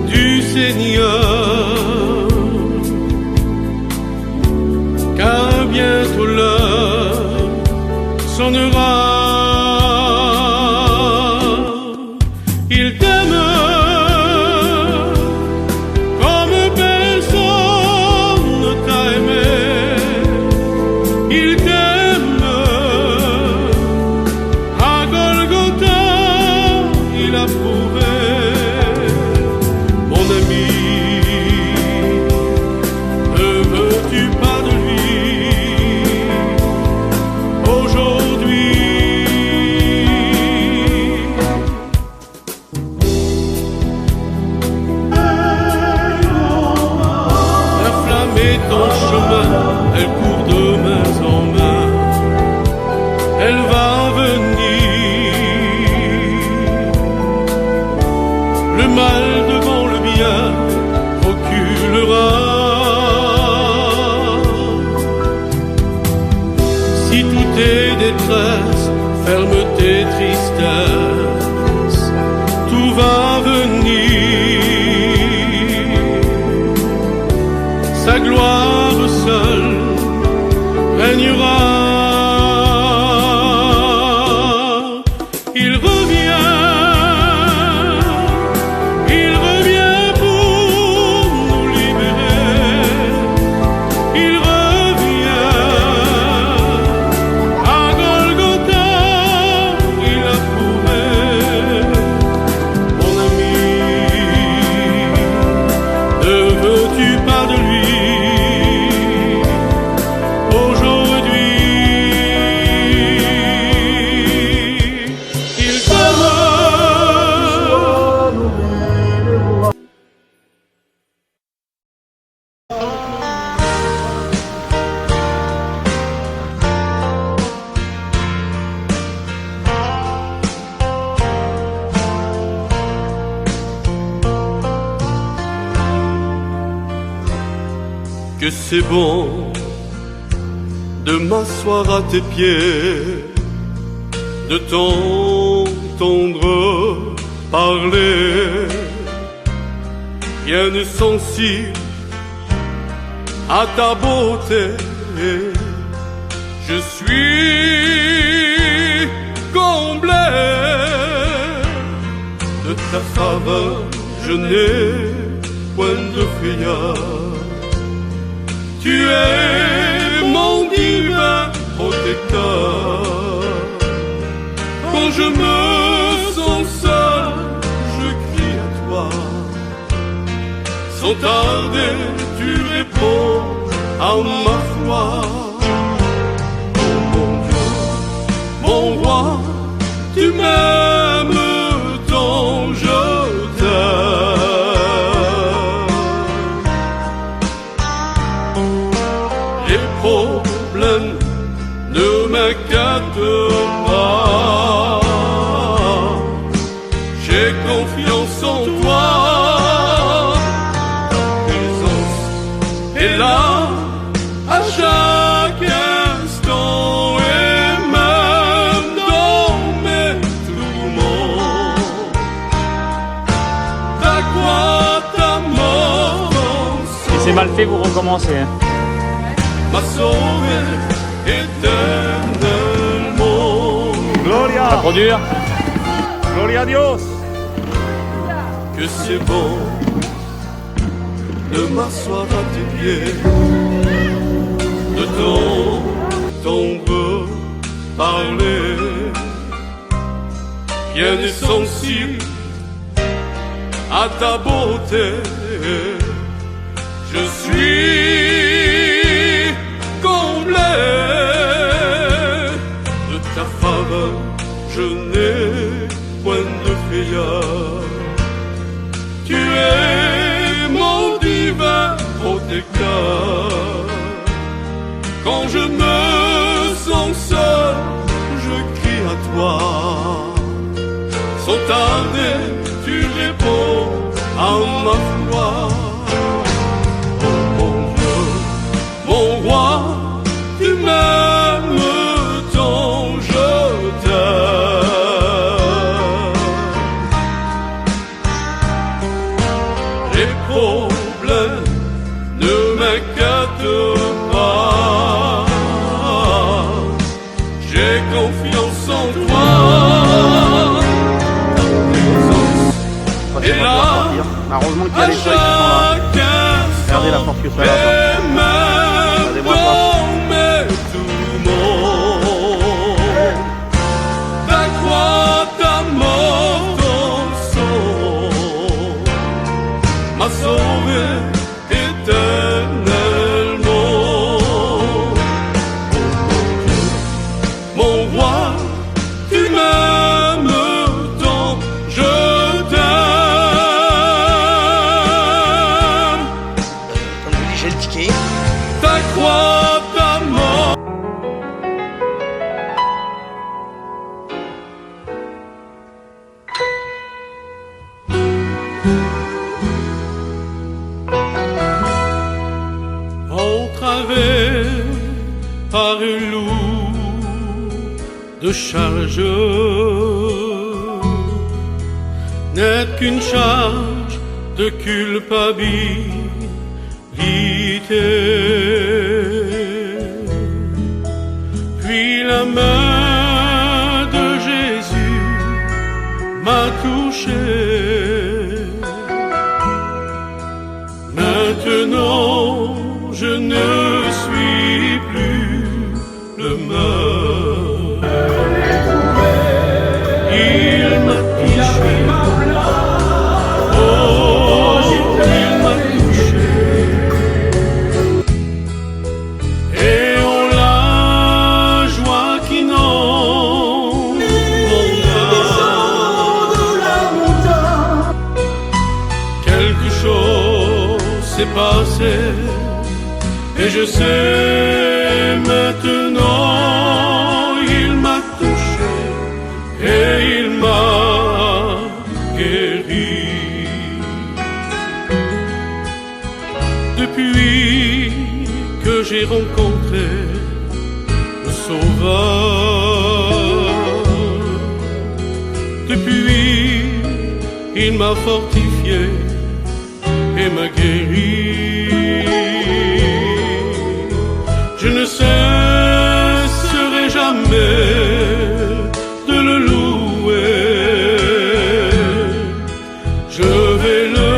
du Seigneur, car bientôt l'heure sonnera. Il t'aime comme personne ne t'a aimé. Il t'aime à Golgotha, il a prouvé. Mon ami, ne veux-tu pas de lui aujourd'hui? La flamme est en chemin, elle court de main en main, elle va venir. Le mal devant le bien reculera. Si tout est détresse, ferme tes tristesses, tout va venir. Sa gloire seule régnera. Il revient pour nous libérer. Il revient à Golgotha, il a prouvé. Mon ami, ne veux-tu pas de lui aujourd'hui? Il t'aime. Que c'est bon de m'asseoir à tes pieds, de t'entendre parler. Rien ne sensible à ta beauté. Je suis comblé de ta faveur, je n'ai point de frayeur. Tu es mon divin protecteur. Quand je me sens seul, je crie à toi. Sans tarder, tu réponds à ma foi. Oh mon Dieu, mon roi, tu m'aimes tant, je t'aime. Les problèmes ne m'inquiètent j'ai confiance en toi. Ta présence est là à chaque instant et même dans mes tourments. Ta croix, ta mort, Si c'est mal fait, vous recommencez. m'a sauvé éternellement. Gloria! Pas trop dur. Gloria a Dios! Que c'est bon de m'asseoir à tes pieds, de t'entendre parler. Rien n'est sensible à ta beauté. Je suis comblé de ta faveur. Je n'ai point de frayeur. Tu es mon divin protecteur. Quand je me sens seul, je crie à toi. Sans tarder, tu réponds à ma voix. Oh mon Dieu, mon roi, tu m'aimes tant, je t'aime. Les problèmes ne m'inquiètent pas. J'ai confiance en toi. Ta présence est là Heureusement qu'il y a à les feuilles qui sont là. chaque instant. Regardez la force que ça a. Et même Regardez-moi ça. dans mes tourments. Ta croix, ta mort, ton sang m'a sauvé éternellement. Mon roi, tu m'aimes tant, je t'aime. Comme je vous dis, j'ai le ticket. Ta croix, ta mort. Entravé par une lourde charge, n'est qu'une charge de culpabilité. Puis la main de Jésus m'a touché. Maintenant, je ne suis plus le même. Il m'a touché. Oh, il m'a touché. Et on la joie qui n'en quelque chose s'est passé. Et je sais maintenant, il m'a touché et il m'a guéri. Depuis que j'ai rencontré le Sauveur, depuis il m'a fortifié et m'a guéri. Je ne cesserai jamais de le louer. Je vais le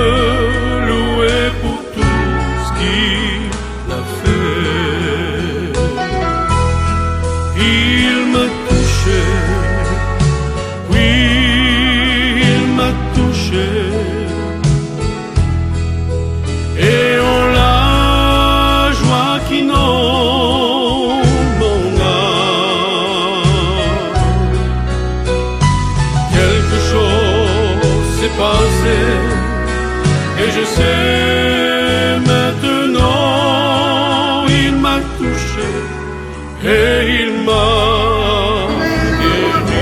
louer pour tout ce qu'il a fait. Il m'a touché, oui, il m'a touché. Et on la joie qui n'en mon âme. Quelque chose s'est passé et je sais maintenant, il m'a touché et il m'a guéri.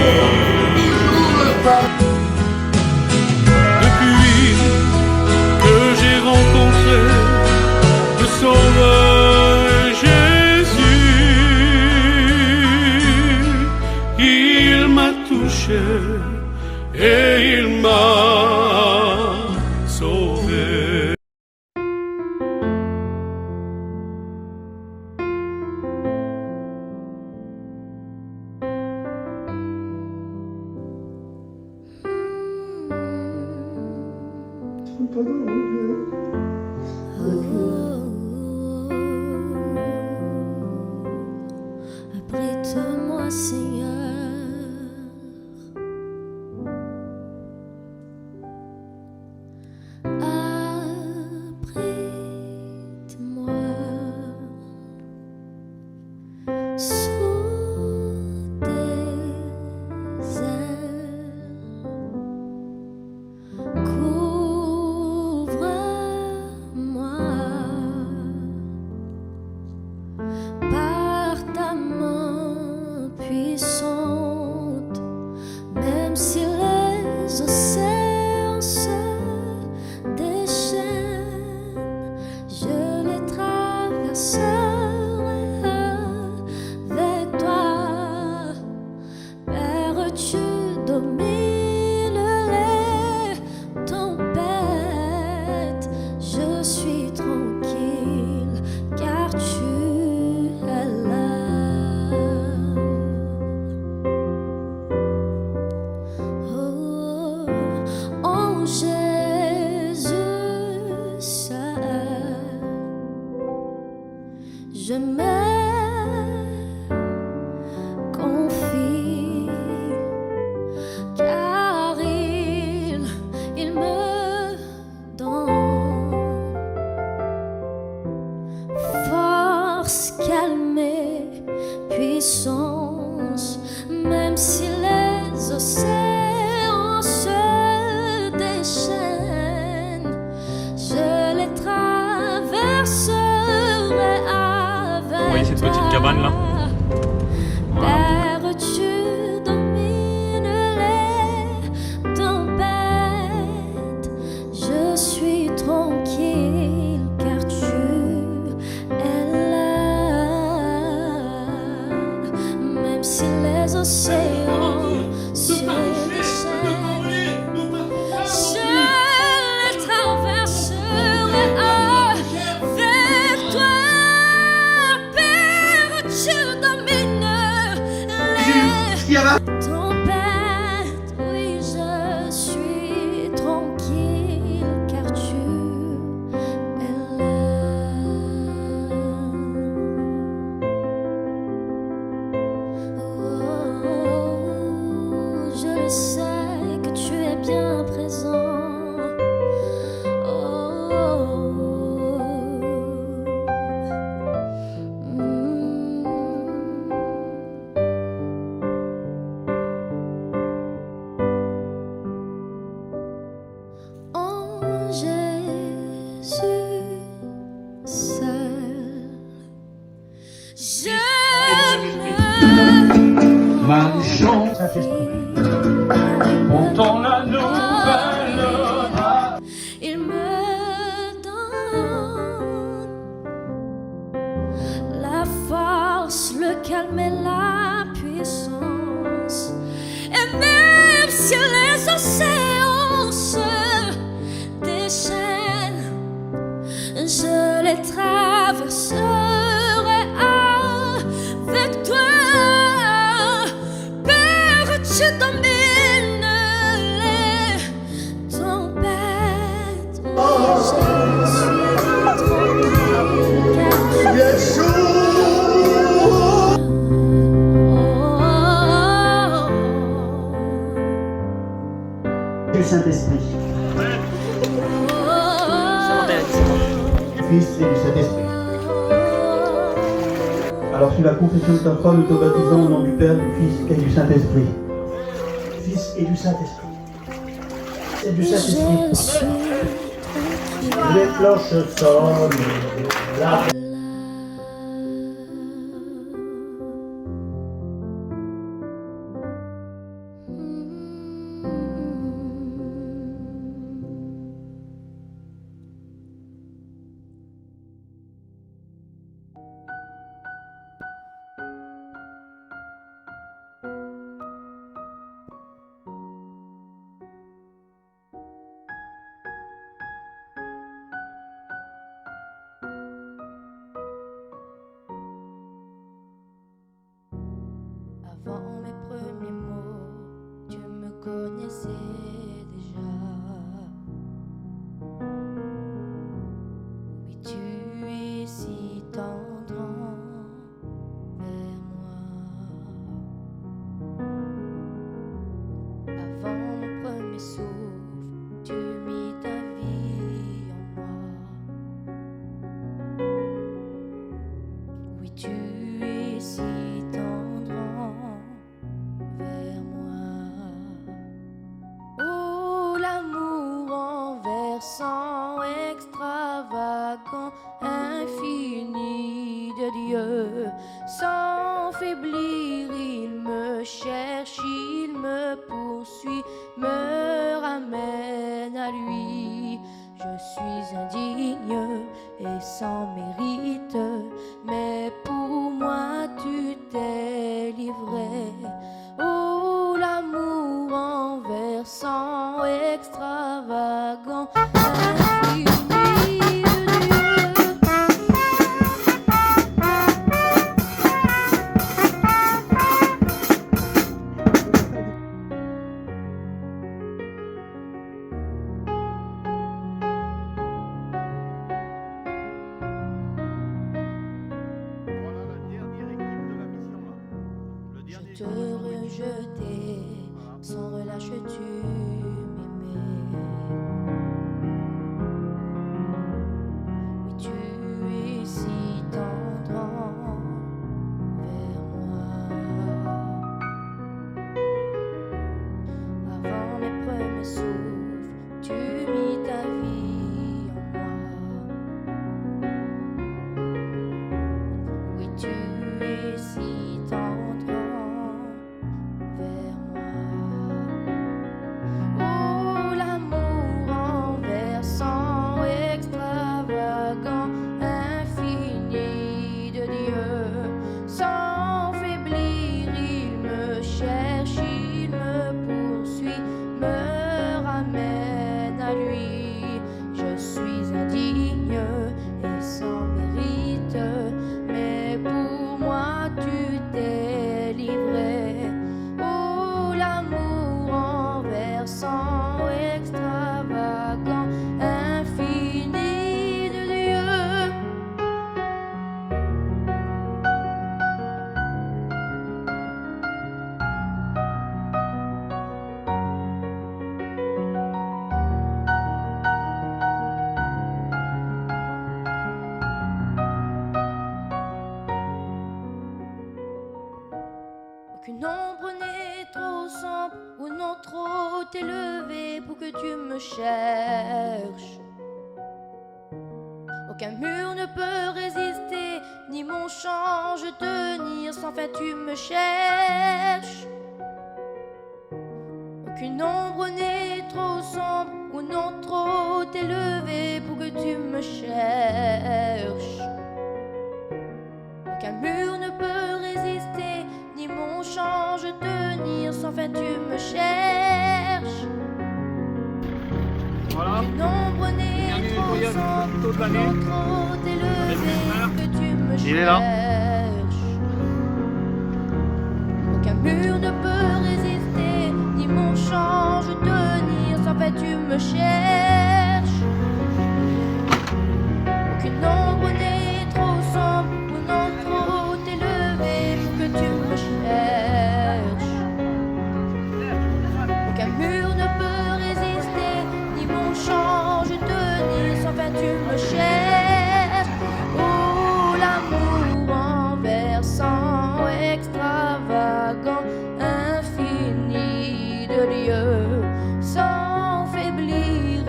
il m'a sauvé. Abrite-moi, Seigneur. Abrite-moi sous tes ailes. Couvre-moi par ta main puissante, même si les océans se déchaînent, je les traverserai avec toi. Père, tu domines les tempêtes, je suis tranquille car tu es là. Oh Jésus seul, je me confie, car il me donne force, calme et puissance, même si les océans se déchaînent, je les traverserai avec Vous voyez cette petite cabane là? Père, tu domines les tempêtes, je suis tranquille car tu es là. Même si les océans se déchaînent, je les traverserai avec toi. Père, tu domines les tempêtes, oui, je suis tranquille car tu es là. Oh, je le sais que tu es bien présent. Oh Jésus seul, je Marchons, montons la nouvelle. il me donne la force, le calme et la puissance. Et même si les océans se déchaînent, je les traverserai avec toi. Père, tu domines les tempêtes. Je suis tranquille car tu es Du Saint-Esprit. Fils et du Saint-Esprit. Alors sous la confession de ta foi, nous te baptisons au nom du Père, du Fils et du Saint-Esprit. Fils et du Saint-Esprit. C'est du Saint-Esprit. Les cloches sonnent. La Avant mes premiers mots, tu me connaissais déjà. Oui, tu es si tendre envers moi. Avant mon premier souffle, tu mis ta vie en moi. Oui, tu es si tendre envers moi. Oh, l'amour renversant, extravagant, infini de Dieu. Sans faiblir, il me cherche, il me poursuit, me ramène à lui. Je suis indigne et sans mérite, mais pour moi tu t'es livré. Oh, l'amour renversant, extravagant, infini de Dieu. Je te rejetais, sans relâche tu m'aimais. Oui, tu es si tendre envers moi. Avant mes premiers souffles, tu mis ta vie en moi. Oui, tu es si tendre envers moi. Oh, l'amour renversant, extravagant, infini de Dieu. Sans faiblir, il me cherche, il me poursuit, me ramène à lui. Je suis indigne et sans mérite, mais pour moi tu t'es livré. Oh, l'amour renversant, extravagant, infini de Dieu. Aucune ombre n'est trop sombre ou non trop élevée pour que tu me cherches. Aucun mur ne peut résister, ni mon change tenir, sans fin tu me cherches. Aucune ombre n'est trop sombre ou non trop élevée pour que tu me cherches. Aucun mur ne peut résister, ni mon change tenir, sans fin tu me cherches. Voilà. Aucune ombre n'est trop sombre, non trop élevée que tu me cherches. Il est là. Aucun mur ne peut résister, ni mon change tenir, sans fin tu me cherches. Aucune ombre n'est trop sombre ou non trop élevée pour que tu me cherches. Aucun mur ne peut résister, ni mon change tenir, sans fin tu me cherches. Oh, l'amour renversant, extravagant, infini de Dieu. Sans faiblir,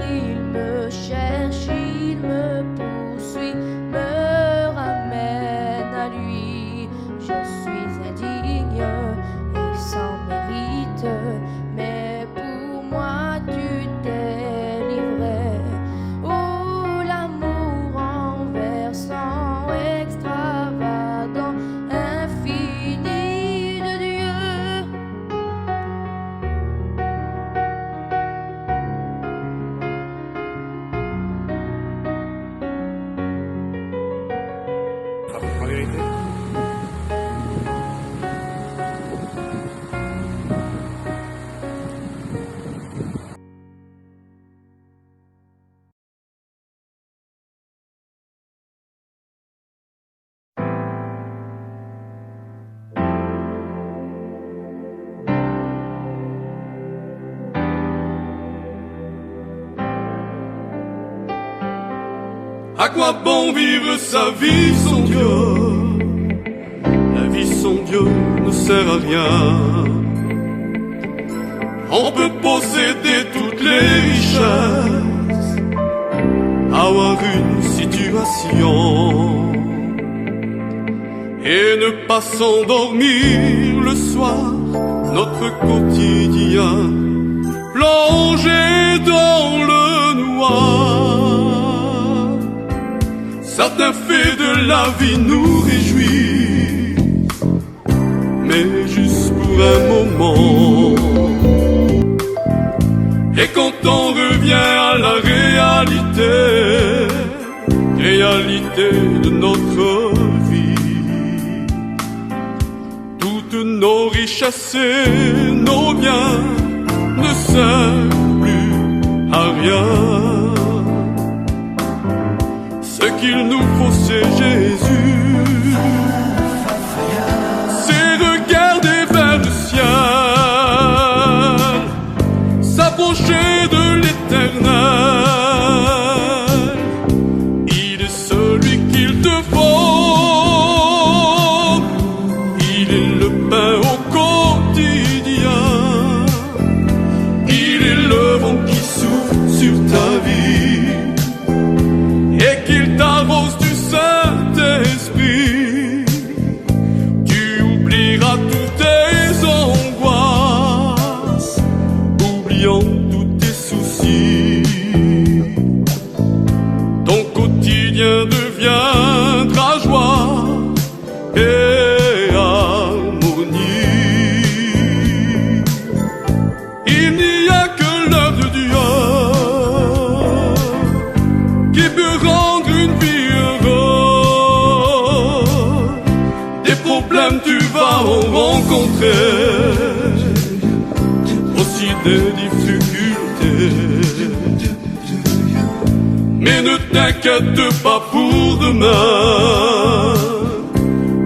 À quoi bon vivre sa vie sans Dieu? La vie sans Dieu ne sert à rien. On peut posséder toutes les richesses, avoir une situation et ne pas s'endormir le soir. Notre quotidien plongé dans le noir. Certains faits de la vie nous réjouissent, mais juste pour un moment. Et quand on revient à la réalité de notre vie, toutes nos richesses et nos biens ne servent plus à rien. Ce qu'il nous faut, c'est Jésus. C'est regarder vers le ciel, s'approcher de l'Éternel. Il est celui qu'il te faut. Il est le pain au quotidien. Il est le vent qui souffle sur ta vie et qu'il t'arrose du Saint-Esprit. Tu oublieras toutes tes angoisses, oubliant tous tes soucis. Ton quotidien deviendra joie et harmonie. Il n'y a que l'œuvre de Dieu qui peut rendre une vie heureuse. Des problèmes tu vas en rencontrer, aussi des difficultés. Mais ne t'inquiète pas pour demain,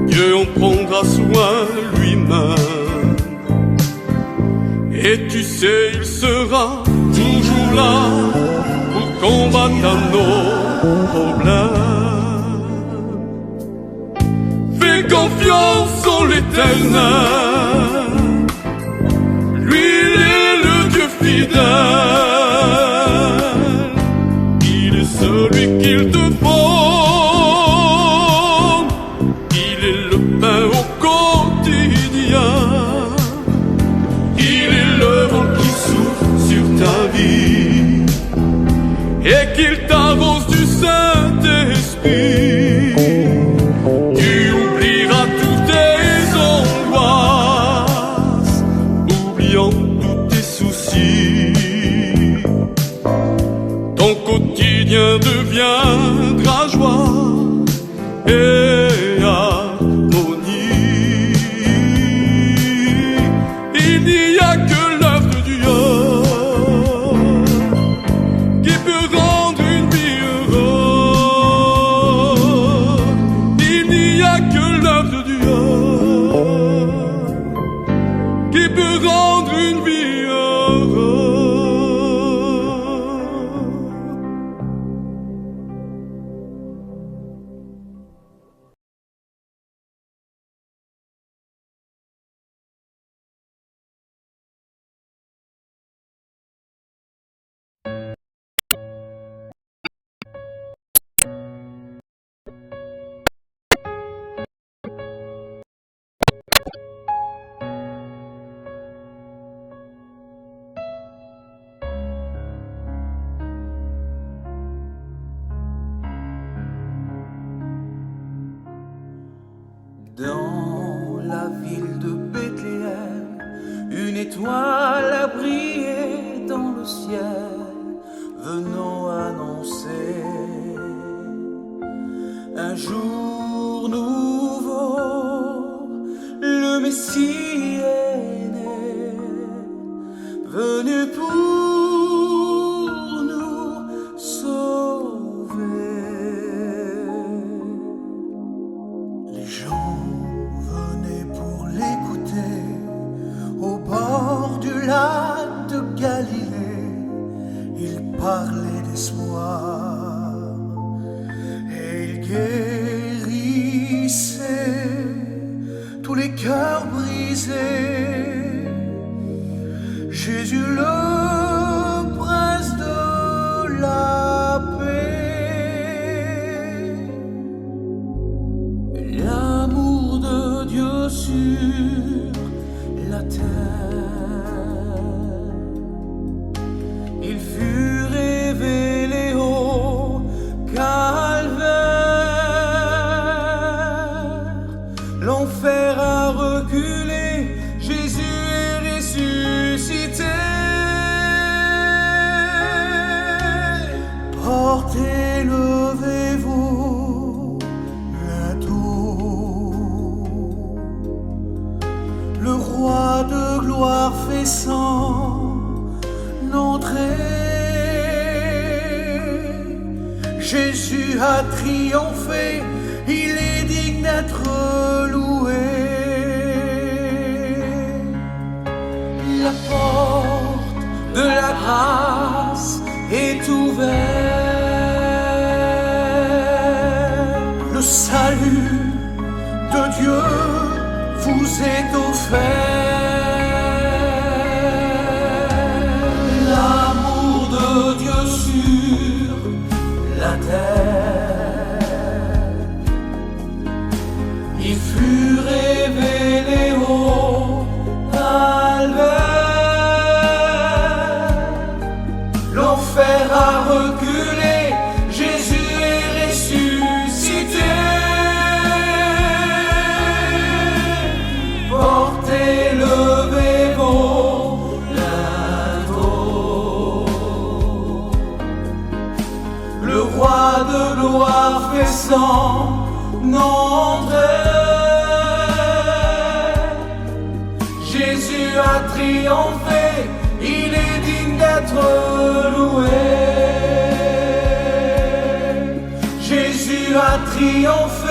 Dieu en prendra soin lui-même. Et tu sais, il sera toujours là pour combattre à nos problèmes. Fais confiance en l'Éternel, lui il est le Dieu fidèle. Il est celui qu'il te faut. Il est le pain au quotidien. Il est le vent qui souffle sur ta vie et qu'il t'arrose du Saint-Esprit. Tu oublieras toutes tes angoisses, oubliant tous tes soucis. Ton quotidien deviendra joie et harmonie. Il n'y a que l'œuvre de Dieu qui peut rendre une vie heureuse. Il n'y a que l'œuvre de Dieu qui peut rendre une vie heureuse. Dans la ville de Bethléem, une étoile a brillé dans le ciel, venant annoncer un jour nouveau. Le Messie est né, venu pour nous sauver. Les gens venaient pour l'écouter au bord du lac de Galilée. Il parlait d'espoir portez, levez-vous bientôt. Le roi de gloire fait son entrée. Jésus a triomphé, il est digne d'être loué. La porte de la grâce est ouverte. Le salut de Dieu vous est offert. L'amour de Dieu sur la terre, il fut révélé au calvaire. L'enfer a reculé, Jésus est ressuscité. Portez, levez vos linteaux. Le roi de gloire fait son entrée. Jésus a triomphé, il est digne d'être loué. Jésus a triomphé.